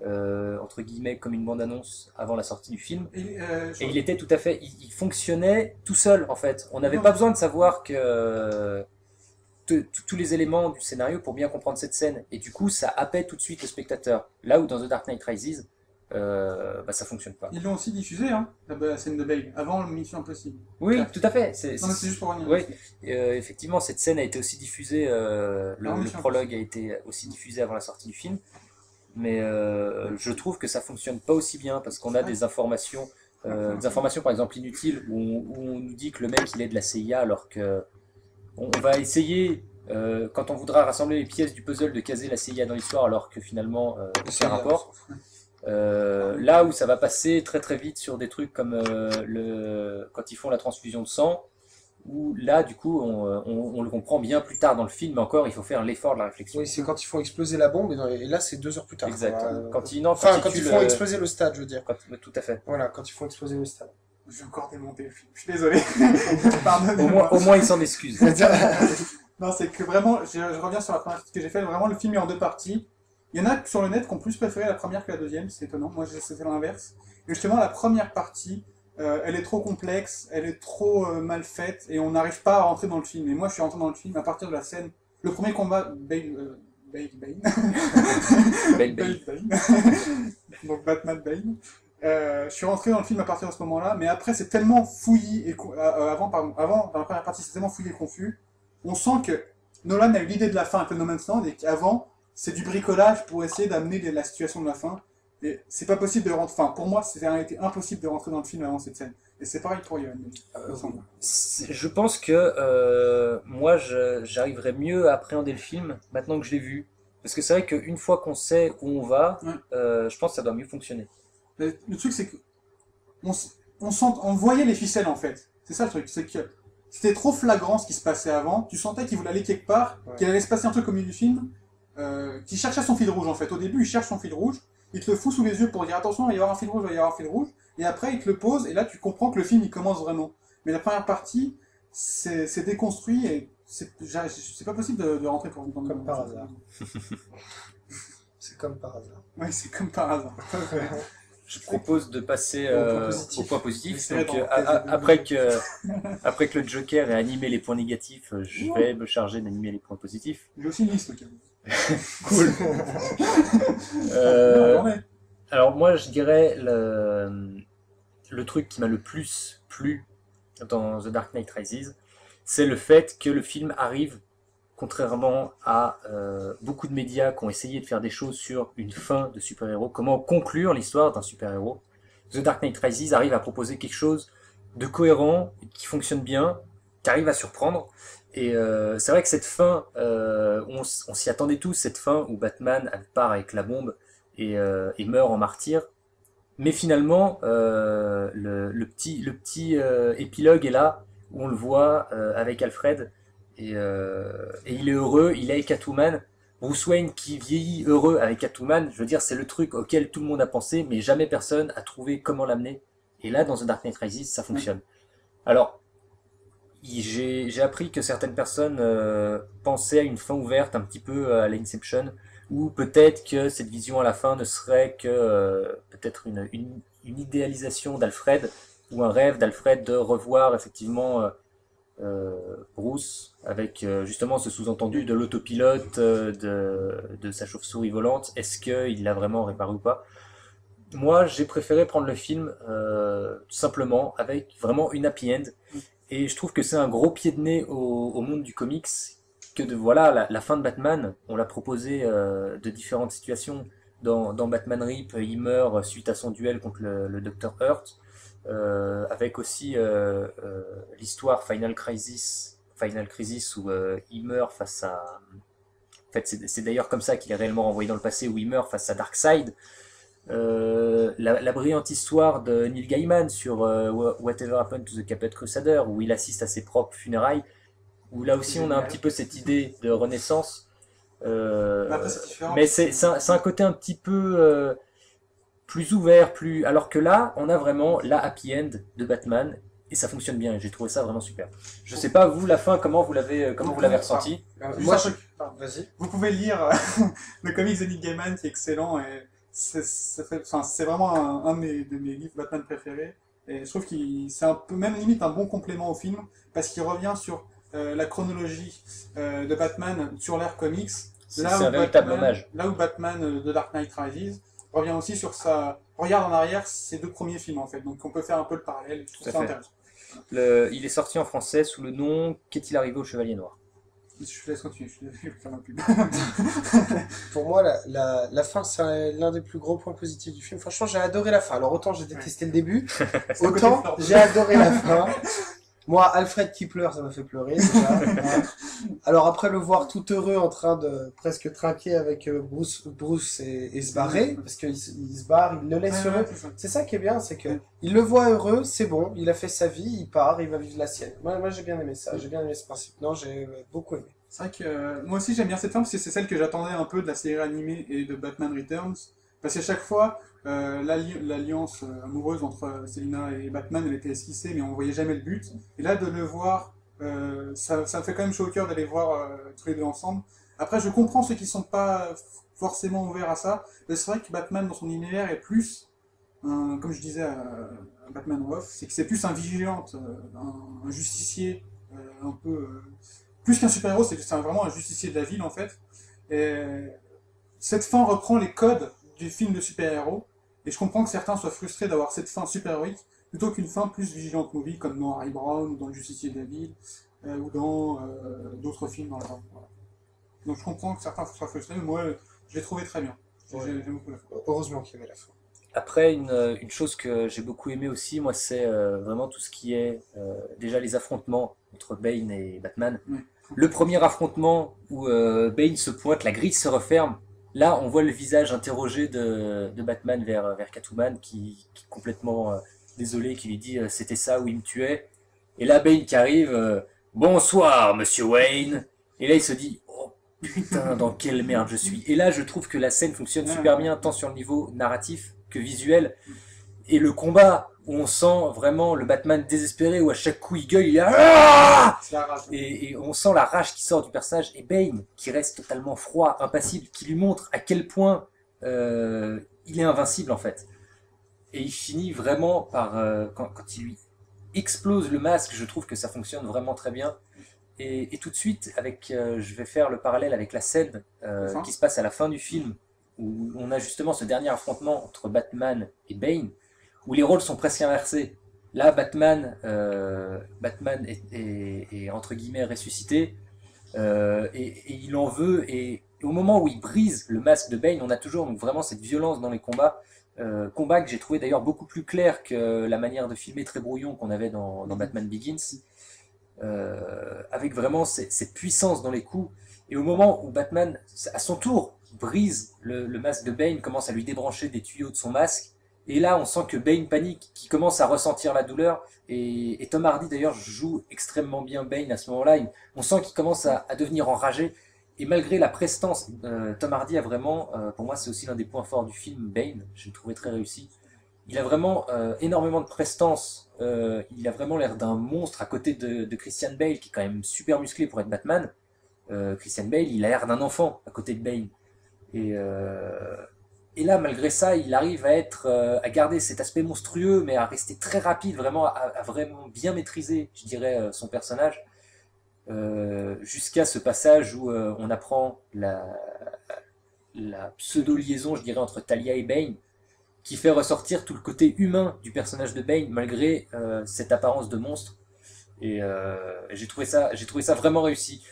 entre guillemets comme une bande-annonce avant la sortie du film. Et, Et il était tout à fait, il fonctionnait tout seul en fait. On n'avait Non. pas besoin de savoir que tous les éléments du scénario pour bien comprendre cette scène. Et du coup, ça happait tout de suite le spectateur. Là où dans The Dark Knight Rises, ça fonctionne pas. ils l'ont aussi diffusé, hein, la scène de Bale, avant Mission Impossible. Oui, Ouais. tout à fait. Non, mais c'est juste pour revenir. Oui, effectivement, cette scène a été aussi diffusée, le Mission prologue a été aussi diffusé avant la sortie du film, mais je trouve que ça fonctionne pas aussi bien parce qu'on a des informations des informations par exemple inutiles où on nous dit que le mec il est de la CIA alors que on va essayer quand on voudra rassembler les pièces du puzzle de caser la CIA dans l'histoire alors que finalement aucun rapport. Là où ça va passer très très vite sur des trucs comme quand ils font la transfusion de sang, où là du coup on le comprend bien plus tard dans le film, mais encore il faut faire l'effort de la réflexion. Oui, c'est quand ils font exploser la bombe, et là c'est 2 heures plus tard. Exact. Quand ils tuent font exploser le stade, je veux dire. Tout à fait. Voilà, quand ils font exploser le stade. Je vais encore démonter le film. Je suis désolé. Pardonnez-moi. Au moins il s'en excuse. Non, c'est que vraiment, je reviens sur la première partie que j'ai faite. Vraiment, le film est en 2 parties. Il y en a sur le net qui ont plus préféré la première que la deuxième, c'est étonnant. Moi, c'était l'inverse. Et justement, la première partie, elle est trop complexe, elle est trop mal faite, et on n'arrive pas à rentrer dans le film. Et moi, je suis rentré dans le film à partir de la scène. Le premier combat, Bane. Donc Batman Bane. Je suis rentré dans le film à partir de ce moment-là, mais après, c'est tellement fouillis, et avant, dans la première partie, c'est tellement fouillé et confus. On sent que Nolan a eu l'idée de la fin avec le No Man's Land, et qu'avant, c'est du bricolage pour essayer d'amener la situation de la fin. Et c'est pas possible de rentrer. Enfin, pour moi, c'était impossible de rentrer dans le film avant cette scène. Et c'est pareil pour Yoann. Je pense que moi, j'arriverais mieux à appréhender le film maintenant que je l'ai vu. Parce que c'est vrai qu'une fois qu'on sait où on va, je pense que ça doit mieux fonctionner. Le truc, c'est que on voyait les ficelles, en fait. C'est ça le truc. C'est que c'était trop flagrant ce qui se passait avant. Tu sentais qu'il voulait aller quelque part, qu'il allait se passer un truc au milieu du film, qu'il cherchait son fil rouge, en fait. Au début, il cherche son fil rouge. Il te le fout sous les yeux pour dire attention, il va y avoir un fil rouge, il va y avoir un fil rouge. Et après, il te le pose, et là, tu comprends que le film, il commence vraiment. Mais la première partie, c'est déconstruit, et c'est pas possible de rentrer comme par hasard. C'est comme par hasard. Oui, c'est comme par hasard. Je propose de passer au point positif. Donc, après que le Joker ait animé les points négatifs, je vais me charger d'animer les points positifs. J'ai aussi une liste, ok. Cool. Alors moi, je dirais le truc qui m'a le plus plu dans The Dark Knight Rises, c'est le fait que le film arrive, contrairement à beaucoup de médias qui ont essayé de faire des choses sur une fin de super-héros, comment conclure l'histoire d'un super-héros. The Dark Knight Rises arrive à proposer quelque chose de cohérent, qui fonctionne bien, qui arrive à surprendre. Et c'est vrai que cette fin, on s'y attendait tous, cette fin où Batman part avec la bombe et meurt en martyr. Mais finalement, le petit épilogue est là, où on le voit avec Alfred, et il est heureux, il est avec Catwoman. Bruce Wayne qui vieillit heureux avec Catwoman, je veux dire, c'est le truc auquel tout le monde a pensé, mais jamais personne a trouvé comment l'amener. Et là, dans The Dark Knight Rises, ça fonctionne. Alors, j'ai appris que certaines personnes pensaient à une fin ouverte, un petit peu à l'Inception, ou peut-être que cette vision à la fin ne serait que peut-être une idéalisation d'Alfred, ou un rêve d'Alfred de revoir effectivement Bruce, avec justement ce sous-entendu de l'autopilote, de sa chauve-souris volante. Est-ce qu'il l'a vraiment réparé ou pas? Moi, j'ai préféré prendre le film tout simplement avec vraiment une happy end. Et je trouve que c'est un gros pied de nez au monde du comics, que voilà, la fin de Batman, on l'a proposé de différentes situations. Dans Batman Rip, il meurt suite à son duel contre le Dr. Hurt, avec aussi l'histoire Final Crisis où il meurt face à... En fait, c'est d'ailleurs comme ça qu'il est réellement renvoyé dans le passé, où il meurt face à Darkseid. La brillante histoire de Neil Gaiman sur Whatever Happened to the Caped Crusader, où il assiste à ses propres funérailles, où là aussi on a un petit peu cette idée de renaissance, mais c'est un côté un petit peu plus ouvert, alors que là on a vraiment la happy end de Batman, et ça fonctionne bien, j'ai trouvé ça vraiment super. Je sais pas vous, la fin, comment vous l'avez ressenti? Moi, vas-y. Vous pouvez lire le comics de Neil Gaiman qui est excellent, et c'est vraiment un de mes livres Batman préférés, et je trouve que c'est un peu, même limite un bon complément au film, parce qu'il revient sur la chronologie de Batman sur l'ère comics. C'est un véritable hommage. Là où Batman de Dark Knight Rises revient aussi sur regarde en arrière ses 2 premiers films, en fait, donc on peut faire un peu le parallèle, je trouve ça intéressant. Il est sorti en français sous le nom Qu'est-il arrivé au Chevalier Noir? Je te laisse continuer, je vais faire ma pub. Pour moi, la fin, c'est l'un des plus gros points positifs du film. Franchement, j'ai adoré la fin. Alors, autant j'ai détesté le début, autant j'ai adoré la fin. Moi, Alfred qui pleure, ça m'a fait pleurer, déjà. Alors, après le voir tout heureux en train de presque trinquer avec Bruce et se barrer, parce qu'il se barre, il le laisse heureux. C'est ça qui est bien, c'est que il le voit heureux, c'est bon, il a fait sa vie, il part, il va vivre la sienne. Moi j'ai bien aimé ça, j'ai bien aimé ce principe. Non, j'ai beaucoup aimé. C'est vrai que moi aussi j'aime bien cette fin parce que c'est celle que j'attendais un peu de la série animée et de Batman Returns. Parce qu'à chaque fois, l'alliance amoureuse entre Selina et Batman, elle était esquissée, mais on voyait jamais le but. Et là, de le voir, ça me fait quand même chaud au cœur d'aller voir tous les deux ensemble. Après, je comprends ceux qui sont pas forcément ouverts à ça. Mais c'est vrai que Batman, dans son univers, est plus, comme je disais à Batman en off, c'est que c'est plus un vigilante, un justicier, un peu... plus qu'un super-héros, c'est vraiment un justicier de la ville, en fait. Et cette fin reprend les codes du film de super-héros, et je comprends que certains soient frustrés d'avoir cette fin super-héroïque, plutôt qu'une fin plus vigilante movie, comme dans Harry Brown, ou dans Le Justicier de la Ville, ou dans d'autres films dans le genre. Voilà. Donc je comprends que certains soient frustrés, mais moi, je l'ai trouvé très bien. J'aime beaucoup la fin. Heureusement qu'il y avait la fin. Après, une chose que j'ai beaucoup aimé aussi, moi, c'est vraiment tout ce qui est déjà les affrontements entre Bane et Batman. Ouais. Le premier affrontement où Bane se pointe, la grille se referme. Là, on voit le visage interrogé de Batman vers Catwoman qui est complètement désolé, qui lui dit c'était ça où il me tuait. Et là, Bane qui arrive, bonsoir, monsieur Wayne. Et là, il se dit, oh putain, dans quelle merde je suis. Et là, je trouve que la scène fonctionne super bien, tant sur le niveau narratif que visuel. Et le combat, où on sent vraiment le Batman désespéré, où à chaque coup il gueule, il est ah et on sent la rage qui sort du personnage, et Bane qui reste totalement froid, impassible, qui lui montre à quel point il est invincible en fait. Et il finit vraiment par, quand il lui explose le masque, je trouve que ça fonctionne vraiment très bien. Et tout de suite, je vais faire le parallèle avec la scène qui se passe à la fin du film, où on a justement ce dernier affrontement entre Batman et Bane, où les rôles sont presque inversés. Là, Batman est entre guillemets ressuscité, et il en veut, et au moment où il brise le masque de Bane, on a toujours donc, vraiment cette violence dans les combats, combat que j'ai trouvé d'ailleurs beaucoup plus clair que la manière de filmer très brouillon qu'on avait dans Batman Begins, avec vraiment cette puissance dans les coups. Et au moment où Batman, à son tour, brise le masque de Bane, commence à lui débrancher des tuyaux de son masque, et là on sent que Bane panique, qu'il commence à ressentir la douleur, et Tom Hardy d'ailleurs joue extrêmement bien Bane à ce moment-là. On sent qu'il commence à devenir enragé, et malgré la prestance, Tom Hardy a vraiment, pour moi c'est aussi l'un des points forts du film, Bane, je l'ai trouvé très réussi. Il a vraiment énormément de prestance, il a vraiment l'air d'un monstre à côté de Christian Bale, qui est quand même super musclé pour être Batman. Christian Bale, il a l'air d'un enfant à côté de Bane. Et là, malgré ça, il arrive à garder cet aspect monstrueux, mais à rester très rapide, vraiment, à vraiment bien maîtriser, je dirais, son personnage, jusqu'à ce passage où on apprend la pseudo-liaison, je dirais, entre Talia et Bane, qui fait ressortir tout le côté humain du personnage de Bane, malgré cette apparence de monstre. Et j'ai trouvé ça vraiment réussi.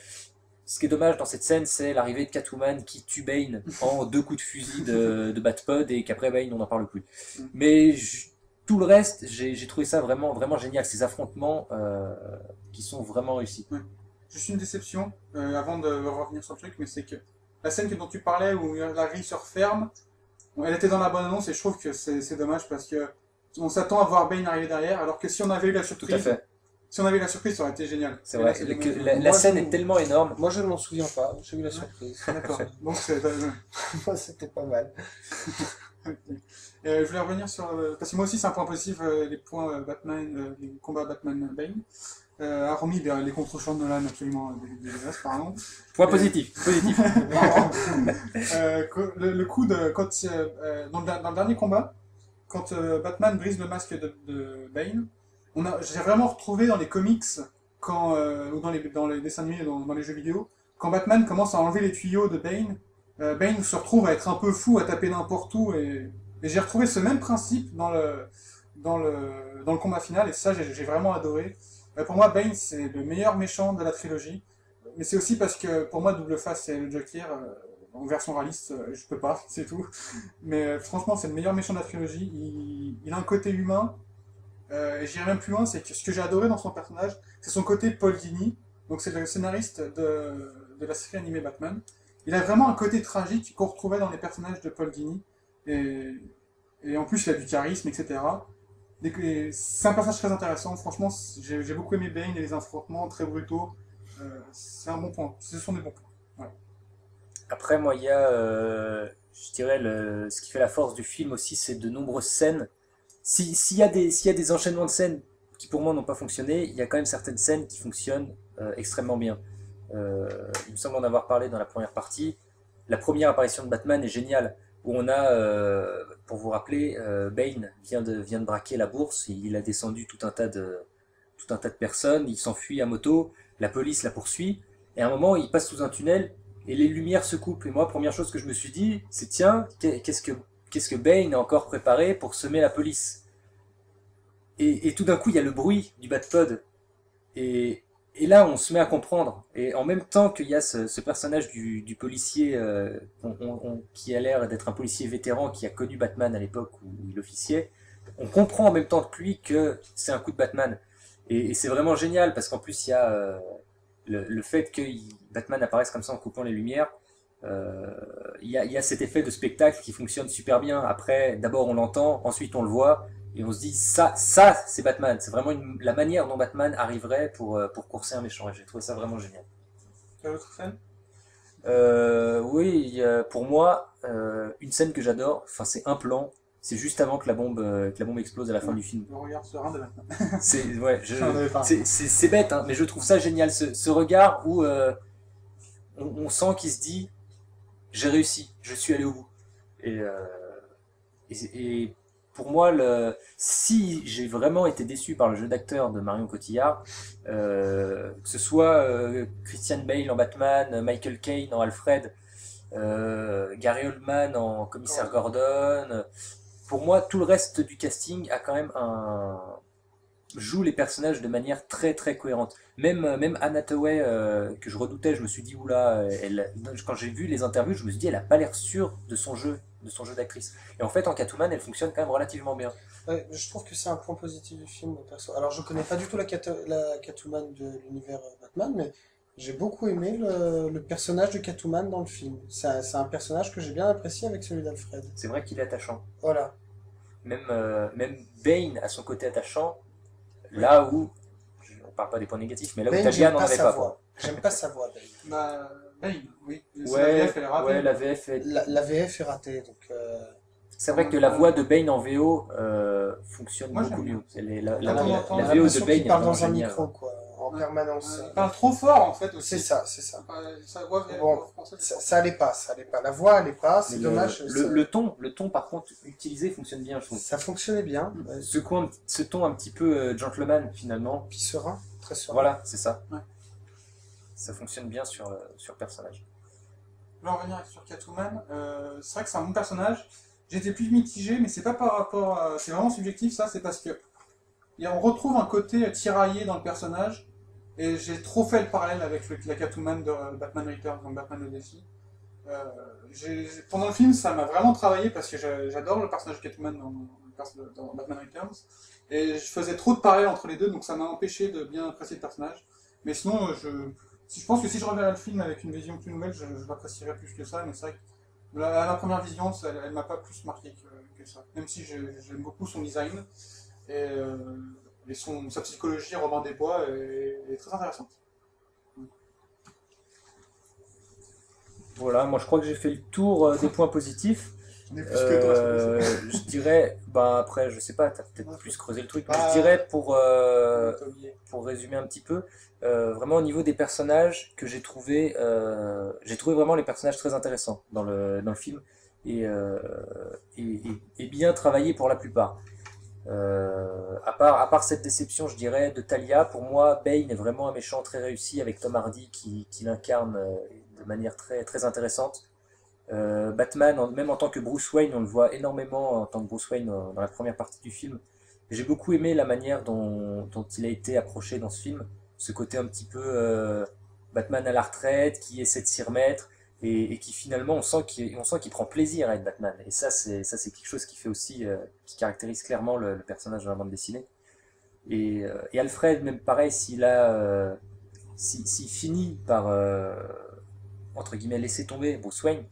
Ce qui est dommage dans cette scène, c'est l'arrivée de Catwoman qui tue Bane en 2 coups de fusil de Batpod, et qu'après Bane, on n'en parle plus. Mais tout le reste, j'ai trouvé ça vraiment, vraiment génial. Ces affrontements qui sont vraiment réussis. Ouais. Juste une déception, avant de revenir sur le truc, mais c'est que la scène dont tu parlais, où la grille se referme, elle était dans la bonne annonce, et je trouve que c'est dommage parce que on s'attend à voir Bane arriver derrière, alors que si on avait eu la surprise... Tout à fait. Si on avait eu la surprise, ça aurait été génial. C'est vrai, la scène est tellement énorme. Moi, je ne m'en souviens pas, j'ai eu la surprise. D'accord, donc moi, c'était pas mal. Je voulais revenir sur... parce que moi aussi, c'est un point positif, les points Batman, les combats Batman-Bane. Hormis les contre-champs de Nolan absolument dégueulasses, pardon. Point positif. Le coup de... dans le dernier combat, quand Batman brise le masque de Bane, j'ai vraiment retrouvé dans les comics, ou dans les dessins animés, dans les jeux vidéo, quand Batman commence à enlever les tuyaux de Bane, Bane se retrouve à être un peu fou, à taper n'importe où, et j'ai retrouvé ce même principe dans le combat final, et ça j'ai vraiment adoré. Pour moi, Bane c'est le meilleur méchant de la trilogie. mais c'est aussi parce que pour moi, Double Face, c'est le Joker. En version réaliste, je peux pas, c'est tout. Mais franchement, c'est le meilleur méchant de la trilogie. Il a un côté humain. Et j'irai même plus loin, c'est que ce que j'ai adoré dans son personnage, c'est son côté Paul Dini. Donc c'est le scénariste de la série animée Batman. Il a vraiment un côté tragique qu'on retrouvait dans les personnages de Paul Dini. Et, et en plus, il a du charisme, etc. C'est un personnage très intéressant. Franchement, j'ai beaucoup aimé Bane et les affrontements très brutaux. C'est un bon point. Ce sont des bons points. Ouais. Après, moi, il y a, je dirais, ce qui fait la force du film aussi, c'est de nombreuses scènes. S'il y a des enchaînements de scènes qui pour moi n'ont pas fonctionné, il y a quand même certaines scènes qui fonctionnent extrêmement bien. Il me semble en avoir parlé dans la première partie. La première apparition de Batman est géniale, où on a, pour vous rappeler, Bane vient de braquer la bourse, il a descendu tout un tas de personnes, il s'enfuit à moto, la police la poursuit, et à un moment il passe sous un tunnel, et les lumières se coupent. Et moi, première chose que je me suis dit, c'est tiens, qu'est-ce que Bane a encore préparé pour semer la police? Et tout d'un coup, il y a le bruit du Batpod. Et là, on se met à comprendre. Et en même temps qu'il y a ce personnage du policier qui a l'air d'être un policier vétéran qui a connu Batman à l'époque où il officiait, on comprend en même temps que lui que c'est un coup de Batman. Et c'est vraiment génial parce qu'en plus, il y a le fait que Batman apparaisse comme ça en coupant les lumières. Il y a cet effet de spectacle qui fonctionne super bien. Après, d'abord on l'entend, ensuite on le voit, et on se dit ça c'est Batman. C'est vraiment la manière dont Batman arriverait pour courser un méchant. Et j'ai trouvé ça vraiment génial. Tu as d'autres scènes? Oui, pour moi, une scène que j'adore, enfin c'est un plan, c'est juste avant que la bombe explose à la fin du film. Le regard serein de Batman. Ouais, J'en avais parlé. c'est bête, hein, mais je trouve ça génial, ce regard où on sent qu'il se dit j'ai réussi, je suis allé au bout. Et, euh, et pour moi, si j'ai vraiment été déçu par le jeu d'acteur de Marion Cotillard, que ce soit Christian Bale en Batman, Michael Caine en Alfred, Gary Oldman en commissaire Gordon, pour moi, tout le reste du casting a quand même joue les personnages de manière très très cohérente. Même Anne Hathaway, que je redoutais, je me suis dit, oula, quand j'ai vu les interviews, je me suis dit, elle a pas l'air sûre de son jeu d'actrice. Et en fait, en Catwoman, elle fonctionne quand même relativement bien. Ouais, je trouve que c'est un point positif du film, perso. Alors, je connais pas du tout la Catwoman de l'univers Batman, mais j'ai beaucoup aimé le personnage de Catwoman dans le film. C'est un personnage que j'ai bien apprécié avec celui d'Alfred. C'est vrai qu'il est attachant. Voilà. Même Bane a son côté attachant, là où, on parle pas des points négatifs, mais là où Bane, Talia j'aime n'en pas avait sa pas. voix. J'aime pas sa voix, Bane. Bah, Bane, oui. La Ouais, VF, elle est ratée. ouais, la VF est... La VF est ratée, donc... C'est vrai que la voix de Bane en VO fonctionne Moi, beaucoup j'aime mieux. Quand on entend La on a VO de l'impression Bane qu'il est parle vraiment dans un géniale. micro, quoi, en permanence. Il parle trop fort, en fait, aussi. C'est ça, c'est ça. Sa voix Bon, française, ça allait pas, ça allait pas. La voix allait pas, c'est Mais dommage. le ton par contre utilisé fonctionne bien, je trouve. Ça fonctionnait bien. Ce ton un petit peu gentleman finalement. Puis serein, très serein. Voilà, c'est ça. Ouais. Ça fonctionne bien sur le personnage. Je vais en revenir sur Catwoman. C'est vrai que c'est un bon personnage. J'étais plus mitigé, mais c'est pas par rapport à... C'est vraiment subjectif, ça, c'est parce que on retrouve un côté tiraillé dans le personnage, et j'ai trop fait le parallèle avec la Catwoman de Batman Returns, donc Batman le défi. Pendant le film, ça m'a vraiment travaillé, parce que j'adore le personnage de Catwoman dans Batman Returns, et je faisais trop de parallèles entre les deux, donc ça m'a empêché de bien apprécier le personnage. Mais sinon, je pense que si je reverrais le film avec une vision plus nouvelle, je l'apprécierais plus que ça, mais c'est vrai que à la première vision, elle m'a pas plus marqué que ça. Même si j'aime beaucoup son design et sa psychologie, Robin des Bois, est très intéressante. Voilà, moi je crois que j'ai fait le tour des points positifs. J'en ai plus que toi, Je dirais, bah après, je sais pas, t'as peut-être plus creusé le truc, mais Ah. je dirais pour résumer un petit peu, vraiment au niveau des personnages que j'ai trouvé vraiment les personnages très intéressants dans le film et bien travaillés pour la plupart. À part cette déception, je dirais, de Talia, pour moi, Bane est vraiment un méchant très réussi avec Tom Hardy qui l'incarne de manière très, très intéressante. Batman, même en tant que Bruce Wayne, on le voit énormément en tant que Bruce Wayne dans la première partie du film. J'ai beaucoup aimé la manière dont il a été approché dans ce film, ce côté un petit peu Batman à la retraite, qui essaie de s'y remettre, et qui finalement, on sent qu'il prend plaisir à être Batman. Et ça, c'est quelque chose qui fait aussi, qui caractérise clairement le personnage de la bande dessinée. Et Alfred, même pareil, s'il finit par, entre guillemets, laisser tomber Bruce Wayne,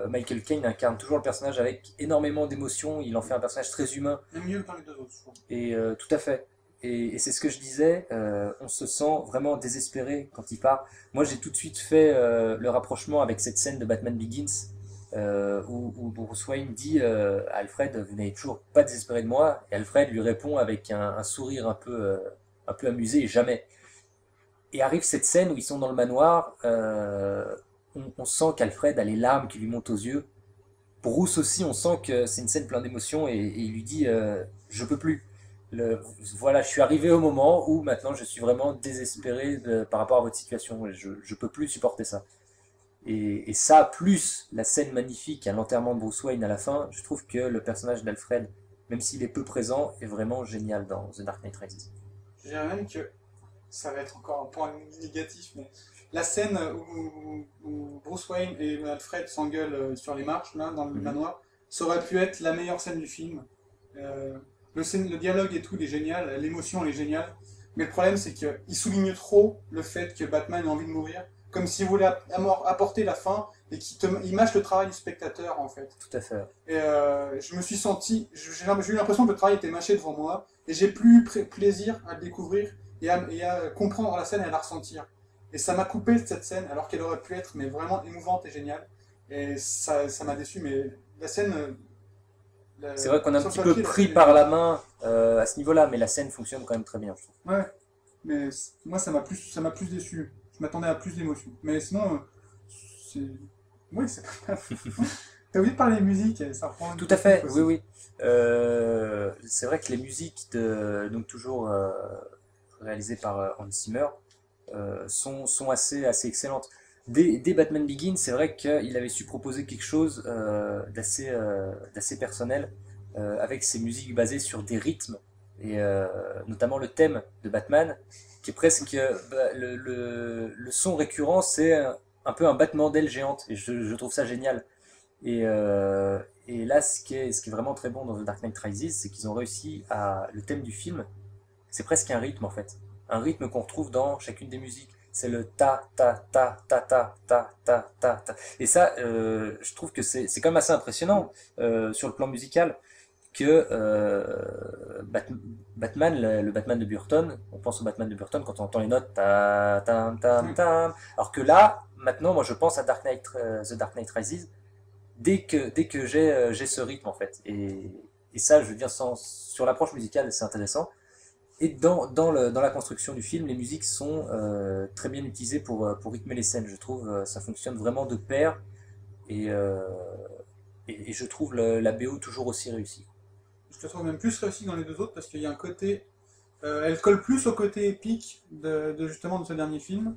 Michael Caine incarne toujours le personnage avec énormément d'émotions, il en fait un personnage très humain. Même mieux que dans les deux autres, je trouve. Et tout à fait. Et c'est ce que je disais, on se sent vraiment désespéré quand il part. Moi, j'ai tout de suite fait le rapprochement avec cette scène de Batman Begins, où Bruce Wayne dit à Alfred, vous n'êtes toujours pas désespéré de moi, et Alfred lui répond avec un sourire un peu amusé, jamais. Et arrive cette scène où ils sont dans le manoir, on sent qu'Alfred a les larmes qui lui montent aux yeux. Bruce aussi, on sent que c'est une scène pleine d'émotions et il lui dit je peux plus. Voilà, je suis arrivé au moment où maintenant je suis vraiment désespéré par rapport à votre situation. Je peux plus supporter ça. Et ça, plus la scène magnifique à l'enterrement de Bruce Wayne à la fin, je trouve que le personnage d'Alfred, même s'il est peu présent, est vraiment génial dans The Dark Knight Rises. Je dirais même que ça va être encore un point négatif, mais la scène où Bruce Wayne et Alfred s'engueulent sur les marches, là, dans le manoir, ça aurait pu être la meilleure scène du film. Le dialogue et tout, il est génial, l'émotion, elle est géniale, mais le problème, c'est qu'il souligne trop le fait que Batman a envie de mourir, comme s'il voulait apporter la fin, et qu'il mâche le travail du spectateur, en fait. Tout à fait. Et je me suis senti, j'ai eu l'impression que le travail était mâché devant moi, et j'ai plus plaisir à le découvrir, et à comprendre la scène et à la ressentir. Et ça m'a coupé de cette scène, alors qu'elle aurait pu être mais vraiment émouvante et géniale. Et ça m'a déçu, mais la scène... C'est vrai qu'on a un sur petit le peu papier, pris la scène par est- la main à ce niveau-là, mais la scène fonctionne quand même très bien, je trouve. Ouais, mais moi ça m'a plus déçu. Je m'attendais à plus d'émotions. Mais sinon, c'est... Oui, c'est pas mal. T'as oublié de parler des musiques, ça reprend Tout à fait, aussi. oui, oui. C'est vrai que les musiques, donc toujours réalisées par Hans Zimmer, sont assez excellentes. Dès Batman Begins, c'est vrai qu'il avait su proposer quelque chose d'assez personnel, avec ses musiques basées sur des rythmes, et notamment le thème de Batman, qui est presque... le son récurrent, c'est un peu un battement d'aile géante, et je trouve ça génial. Et là, ce qui est vraiment très bon dans The Dark Knight Rises, c'est qu'ils ont réussi à... Le thème du film, c'est presque un rythme en fait. Un rythme qu'on retrouve dans chacune des musiques. C'est le ta ta ta ta ta ta ta ta ta. Et ça, je trouve que c'est quand même assez impressionnant sur le plan musical que Batman, le Batman de Burton, on pense au Batman de Burton quand on entend les notes ta tam tam tam. Alors que là, maintenant, moi je pense à The Dark Knight Rises dès que j'ai ce rythme en fait. Et ça, je veux dire, sur l'approche musicale, c'est intéressant. Et dans la construction du film, les musiques sont très bien utilisées pour rythmer les scènes, je trouve. Ça fonctionne vraiment de pair et, euh, et je trouve la BO toujours aussi réussie. Je le trouve même plus réussi dans les deux autres parce qu'il y a un côté. Elle colle plus au côté épique justement de ce dernier film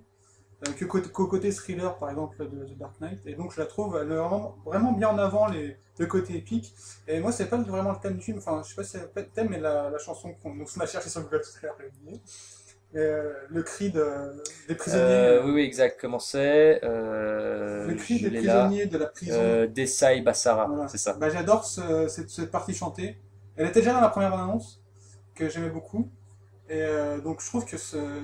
qu'au côté thriller par exemple de The Dark Knight. Et donc je la trouve elle met vraiment bien en avant le côté épique. Et moi c'est pas vraiment le thème du film, enfin je sais pas si c'est le thème, mais la chanson qu'on m'a cherché sur Google tout à l'heure, j'ai oublié. Le cri des prisonniers. Oui, oui, exact. Comment c'est Le cri Je des l'ai là. prisonniers de la prison. Desai Bassara, Voilà. c'est ça. Bah, j'adore cette partie chantée. Elle était déjà dans la première bande-annonce, que j'aimais beaucoup. Et donc je trouve que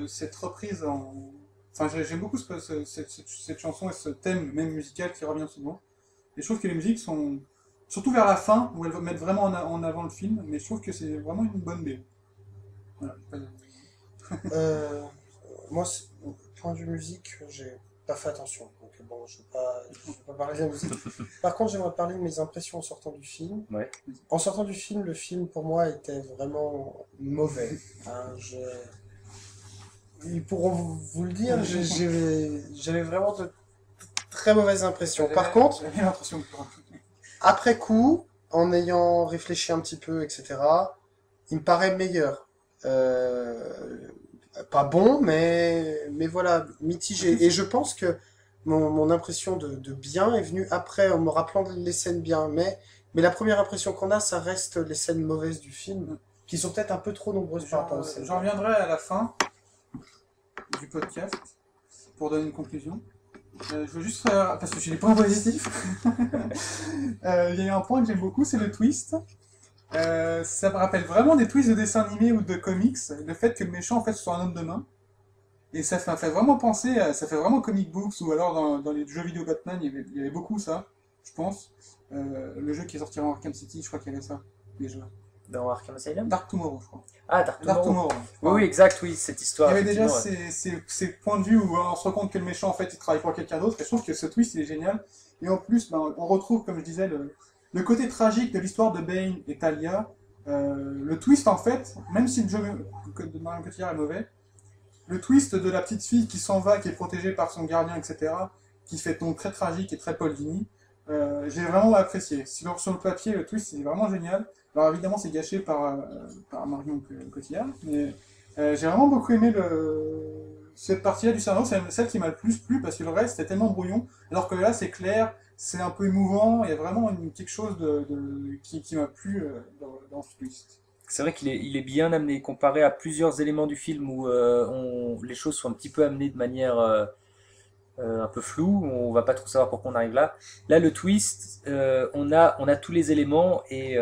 cette reprise en... Enfin, j'aime beaucoup cette chanson et ce thème, même musical, qui revient souvent. Et je trouve que les musiques sont... Surtout vers la fin, où elles mettent vraiment en avant le film, mais je trouve que c'est vraiment une bonne BO. Voilà. Euh, Moi, au point de vue musique, j'ai pas fait attention. Donc bon, je vais pas parler de la musique. Par contre, j'aimerais parler de mes impressions en sortant du film. Ouais. En sortant du film, le film pour moi était vraiment mauvais. Hein, ils pourront vous le dire, j'avais vraiment de très mauvaises impressions. Par contre, J'avais l'impression que... après coup, en ayant réfléchi un petit peu, etc., il me paraît meilleur. Pas bon, mais voilà, mitigé. Et je pense que mon impression de bien est venue après, en me rappelant les scènes bien. Mais la première impression qu'on a, ça reste les scènes mauvaises du film, qui sont peut-être un peu trop nombreuses par rapport aux scènes. J'en reviendrai à la fin du podcast. pour donner une conclusion. Je veux juste faire, parce que j'ai des points positifs. Il y a eu un point que j'aime beaucoup, c'est le twist. Ça me rappelle vraiment des twists de dessins animés ou de comics. Le fait que le méchant, en fait, soit un homme de main. Et ça fait vraiment penser, ça fait vraiment comic books, ou alors dans les jeux vidéo Batman, il y avait beaucoup ça, je pense. Le jeu qui est sorti en Arkham City, je crois qu'il y avait ça, déjà. Dans Arkham Asylum? Dark Tomorrow, je crois. Ah, Dark Tomorrow. Ouais. Oui, exact, oui, cette Il y histoire. avait déjà effectivement, ces points de vue où on se rend compte que le méchant, en fait, il travaille pour quelqu'un d'autre, et je trouve que ce twist, il est génial. Et en plus, ben, on retrouve, comme je disais, le côté tragique de l'histoire de Bane et Talia. Le twist, en fait, même si le jeu de Marion Cotillard est mauvais, le twist de la petite fille qui s'en va, qui est protégée par son gardien, etc., qui fait ton très tragique et très Paul Dini, j'ai vraiment apprécié. Sur le papier, le twist, il est vraiment génial. Alors évidemment, c'est gâché par Marion Cotillard, mais j'ai vraiment beaucoup aimé cette partie-là du scénario. C'est celle qui m'a le plus plu, parce que le reste, c'est tellement brouillon, alors que là, c'est clair, c'est un peu émouvant, il y a vraiment quelque chose qui m'a plu dans ce twist. C'est vrai il est bien amené, comparé à plusieurs éléments du film où les choses sont un petit peu amenées de manière un peu floue, on va pas trop savoir pourquoi on arrive là. Là, le twist, on a tous les éléments et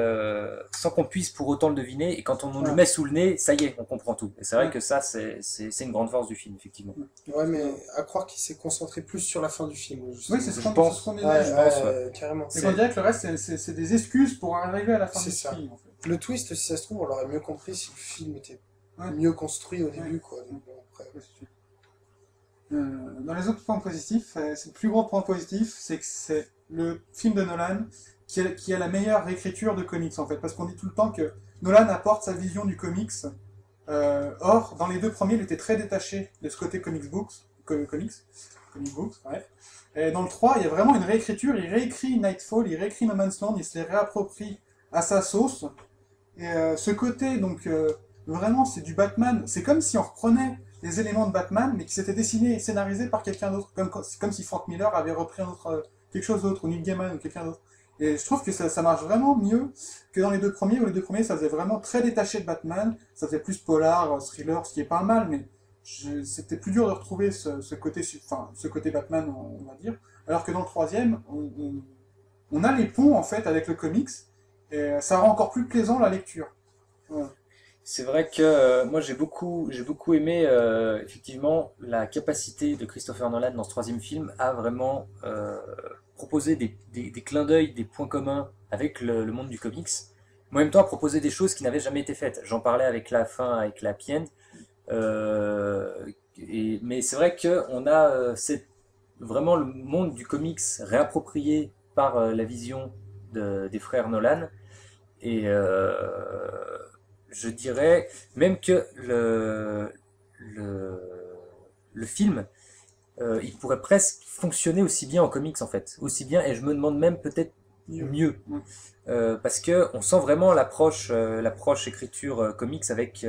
sans qu'on puisse pour autant le deviner. Et quand on le met sous le nez, ça y est, on comprend tout. Et c'est vrai que ça, c'est une grande force du film, effectivement. Ouais, mais à croire qu'il s'est concentré plus sur la fin du film. Oui, c'est ce je qu'on pense. je pense, Ouais, carrément. Et on dirait que le reste, c'est des excuses pour arriver à la fin du film, en fait. Le twist, si ça se trouve, on l'aurait mieux compris si le film était Ouais. mieux construit au début, quoi. Donc, bon, après, dans les autres points positifs, c'est le plus gros point positif, c'est que c'est le film de Nolan qui a la meilleure réécriture de comics, en fait. Parce qu'on dit tout le temps que Nolan apporte sa vision du comics. Or, dans les deux premiers, il était très détaché de ce côté comic books, bref. Et dans le 3, il y a vraiment une réécriture. Il réécrit Nightfall, il réécrit No Man's Land, il se les réapproprie à sa sauce. Et ce côté, donc, vraiment, c'est du Batman. C'est comme si on reprenait les éléments de Batman, mais qui s'étaient dessinés et scénarisés par quelqu'un d'autre. Comme si Frank Miller avait repris quelque chose d'autre, ou Neil Gaiman, ou quelqu'un d'autre. Et je trouve que ça marche vraiment mieux que dans les deux premiers, où les deux premiers, ça faisait vraiment très détaché de Batman. Ça faisait plus polar, thriller, ce qui est pas mal, mais c'était plus dur de retrouver ce côté Batman, on va dire. Alors que dans le troisième, on a les ponts, en fait, avec le comics, et ça rend encore plus plaisant la lecture. Voilà. C'est vrai que moi j'ai beaucoup aimé effectivement la capacité de Christopher Nolan dans ce troisième film à vraiment proposer des clins d'œil, des points communs avec le monde du comics, mais en même temps à proposer des choses qui n'avaient jamais été faites. J'en parlais avec la fin, avec la Happy End, mais c'est vrai qu'on a vraiment le monde du comics réapproprié par la vision des frères Nolan, et je dirais même que le film, il pourrait presque fonctionner aussi bien en comics en fait, aussi bien, et je me demande même peut-être mieux, parce que on sent vraiment l'approche écriture comics avec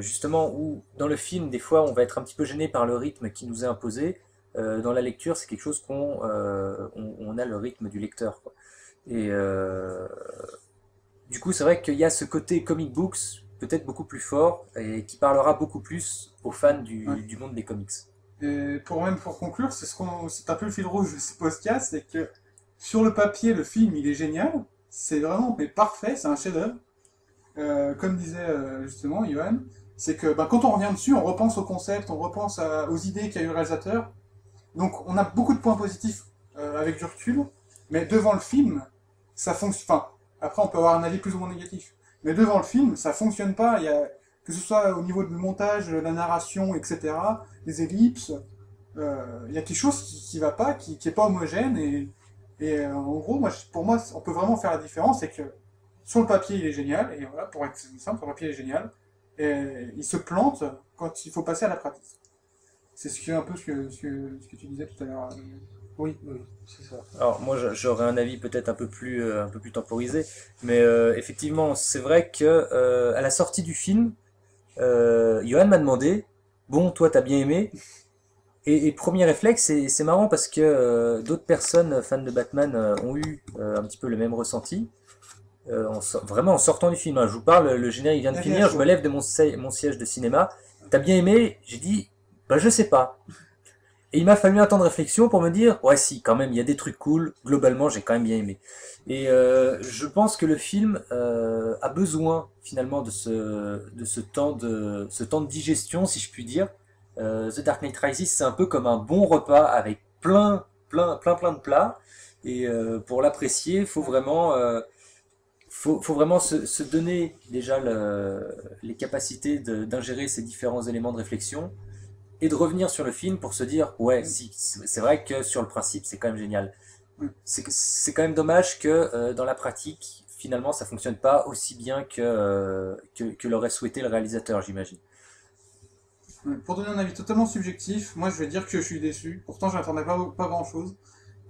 justement où dans le film des fois on va être un petit peu gêné par le rythme qui nous est imposé. Dans la lecture c'est quelque chose on a le rythme du lecteur, quoi. Et du coup, c'est vrai qu'il y a ce côté comic books peut-être beaucoup plus fort et qui parlera beaucoup plus aux fans du monde des comics. Et pour conclure, c'est un peu le fil rouge de ce podcast, c'est que sur le papier, le film, il est génial, c'est vraiment parfait, c'est un chef-d'œuvre. Comme disait justement Johan, c'est que quand on revient dessus, on repense au concept, on repense aux idées qu'a eu le réalisateur. Donc on a beaucoup de points positifs avec du recul, mais devant le film, ça fonctionne. Enfin, après, on peut avoir un avis plus ou moins négatif. Mais devant le film, ça fonctionne pas. Que ce soit au niveau du montage, la narration, etc., les ellipses, il y a quelque chose qui va pas, qui est pas homogène. Et en gros, pour moi, on peut vraiment faire la différence. C'est que sur le papier, il est génial. Et voilà, pour être simple, sur le papier, il est génial. Et il se plante quand il faut passer à la pratique. C'est un peu ce que tu disais tout à l'heure. oui, c'est ça. Alors moi j'aurais un avis peut-être un peu plus temporisé, mais effectivement c'est vrai que à la sortie du film, Johan m'a demandé, bon toi t'as bien aimé, et premier réflexe c'est marrant parce que d'autres personnes fans de Batman ont eu un petit peu le même ressenti, vraiment en sortant du film, hein. Je vous parle, le générique vient de finir, je me lève de mon siège de cinéma, t'as bien aimé? J'ai dit Bah je sais pas. Et il m'a fallu un temps de réflexion pour me dire, ouais si, quand même, il y a des trucs cool, globalement j'ai quand même bien aimé. Et je pense que le film a besoin finalement ce temps de digestion, si je puis dire. The Dark Knight Rises, c'est un peu comme un bon repas avec plein de plats. Et pour l'apprécier, faut vraiment se donner déjà les capacités d'ingérer ces différents éléments de réflexion et de revenir sur le film pour se dire ouais si c'est vrai que sur le principe c'est quand même génial. C'est quand même dommage que dans la pratique finalement ça fonctionne pas aussi bien que l'aurait souhaité le réalisateur, j'imagine. Pour donner un avis totalement subjectif, moi je vais dire que je suis déçu. Pourtant, je n'attendais pas grand-chose.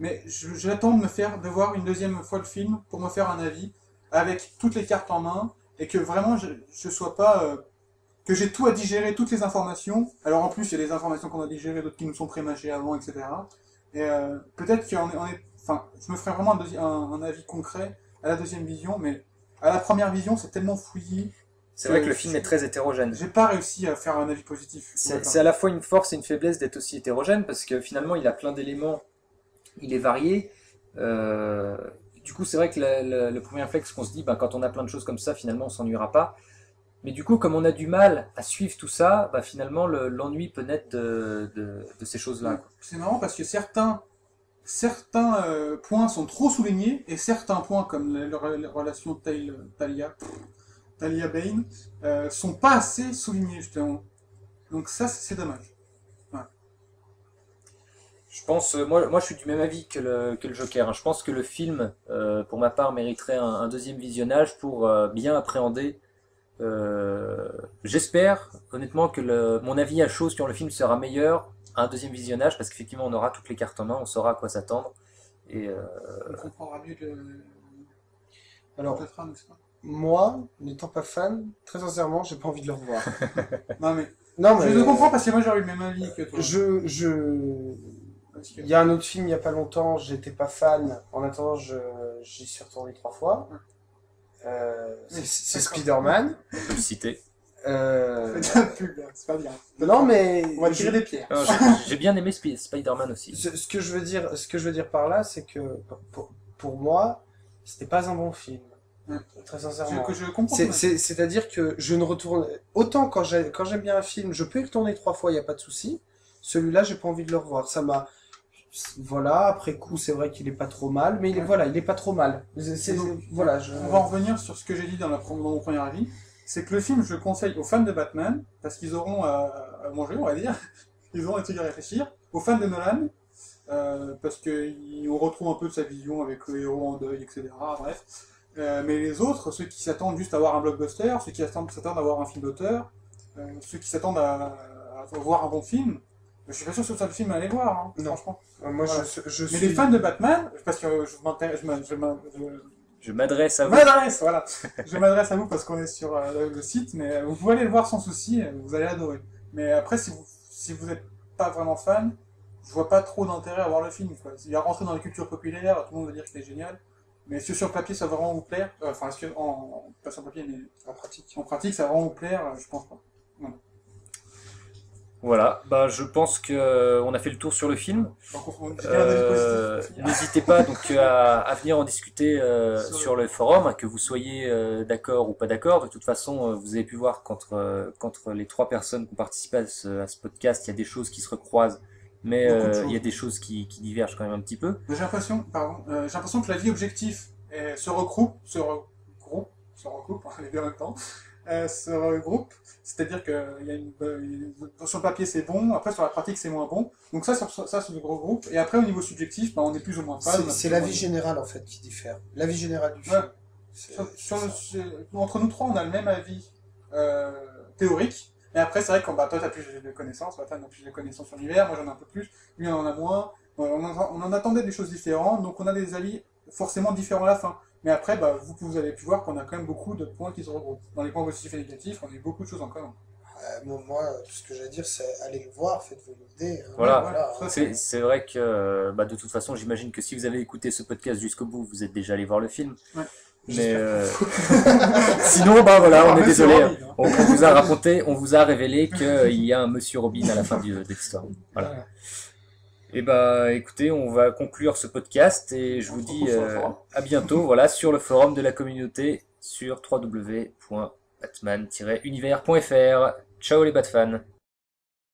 Mais j'attends de voir une deuxième fois le film pour me faire un avis avec toutes les cartes en main et que vraiment je sois pas que j'ai tout à digérer, toutes les informations. Alors en plus, il y a des informations qu'on a digérées, d'autres qui nous sont prémâchées avant, etc. Et peut-être enfin, je me ferai vraiment un avis concret à la deuxième vision, mais à la première vision, c'est tellement fouillis. C'est vrai que le film est très hétérogène. J'ai pas réussi à faire un avis positif. C'est à la fois une force et une faiblesse d'être aussi hétérogène parce que finalement il a plein d'éléments, il est varié. Du coup, c'est vrai que le premier réflexe qu'on se dit, bah, quand on a plein de choses comme ça, finalement on s'ennuiera pas. Mais du coup, comme on a du mal à suivre tout ça, bah, finalement l'ennui peut naître de ces choses-là, quoi. C'est marrant parce que certains points sont trop soulignés et certains points comme la relation Talia Bane sont pas assez soulignés justement. Donc ça c'est dommage. Ouais. Je pense, moi je suis du même avis que le Joker, hein. Je pense que le film, pour ma part, mériterait un deuxième visionnage pour bien appréhender. J'espère honnêtement que mon avis à chaud sur le film sera meilleur à un deuxième visionnage parce qu'effectivement on aura toutes les cartes en main, on saura à quoi s'attendre. Et On comprendra mieux Alors, le trame, n'est-ce pas? moi, n'étant pas fan, très sincèrement, j'ai pas envie de le revoir. Non mais Non, mais je le comprends parce que moi j'aurais eu le même avis que toi. Parce que- Il y a un autre film il y a pas longtemps, j'étais pas fan. En attendant, j'y suis retourné 3 fois. C'est d'accord. Spider-Man. on peut le citer. Fais de la pub, là, c'est pas bien. Non, mais On va tirer des pierres. Non, j'ai bien aimé Spider-Man aussi. ce que je veux dire par là, c'est que pour moi, c'était pas un bon film. Ouais. Très sincèrement. Je comprends. C'est-à-dire que je ne retourne. Autant quand j'aime bien un film, je peux y retourner 3 fois, il n'y a pas de souci. Celui-là, j'ai pas envie de le revoir. Ça m'a. Voilà, après coup, c'est vrai qu'il est pas trop mal, mais voilà, il est pas trop mal. Voilà, On va en revenir sur ce que j'ai dit dans mon premier avis. C'est que le film, je le conseille aux fans de Batman, parce qu'ils auront à manger, on va dire. Ils auront des trucs à réfléchir. Aux fans de Nolan, parce qu'on retrouve un peu de sa vision avec le héros en deuil, etc. Bref. Mais les autres, ceux qui s'attendent juste à voir un blockbuster, ceux qui s'attendent à voir un film d'auteur, ceux qui s'attendent à voir un bon film, je suis pas sûr que ce soit le film à aller voir, hein, Non. franchement. Moi, Voilà. je Mais suis. les fans de Batman, parce que je m'intéresse, Je m'adresse à vous. m'adresse, voilà. Je m'adresse à vous parce qu'on est sur le site, mais vous pouvez aller le voir sans souci, vous allez adorer. Mais après, si vous êtes pas vraiment fan, je vois pas trop d'intérêt à voir le film, quoi. Il va rentrer dans la culture populaire, tout le monde va dire que c'est génial. Mais est-ce que sur le papier ça va vraiment vous plaire? Enfin, est-ce que pas sur le papier, mais en pratique ça va vraiment vous plaire? Je pense pas. Voilà. Voilà, bah, je pense que on a fait le tour sur le film. Donc on dit bien un avis positif pour finir. N'hésitez pas donc à venir en discuter sur le forum, hein, que vous soyez d'accord ou pas d'accord. De toute façon, vous avez pu voir qu'entre les 3 personnes qui ont participé à ce podcast, il y a des choses qui se recroisent, mais Beaucoup de choses. il y a des choses qui divergent quand même un petit peu. Mais j'ai l'impression que la vie objectif se recoupe, les deux en même temps, se regroupe, c'est-à-dire que sur le papier c'est bon, après sur la pratique c'est moins bon, donc ça c'est le gros groupe, et après au niveau subjectif, on est plus ou moins fan. C'est l'avis général en fait qui diffère. L'avis général du film. Ouais. Entre nous trois, on a le même avis théorique, et après c'est vrai que toi t'as plus de connaissances, Wathan a plus de connaissances sur l'univers, moi j'en ai un peu plus, lui on en a moins, on en attendait des choses différentes, donc on a des avis forcément différents à la fin. Mais après, vous avez pu voir qu'on a quand même beaucoup de points qui se regroupent. Dans les points positifs et négatifs, on a eu beaucoup de choses en commun. Moi, tout ce que j'ai à dire, c'est allez le voir, faites-vous une idée. Voilà. C'est vrai que de toute façon, j'imagine que si vous avez écouté ce podcast jusqu'au bout, vous êtes déjà allé voir le film. Ouais. Mais sinon, bah voilà, on est Monsieur désolé. Robin, hein. On vous a raconté, on vous a révélé qu'il y a un Monsieur Robin à la fin de l'histoire. Voilà. Voilà. Et bah écoutez, on va conclure ce podcast et je On vous se dis retrouve sur le forum. à bientôt, voilà, sur le forum de la communauté sur www.batman-univers.fr. Ciao les Batfans.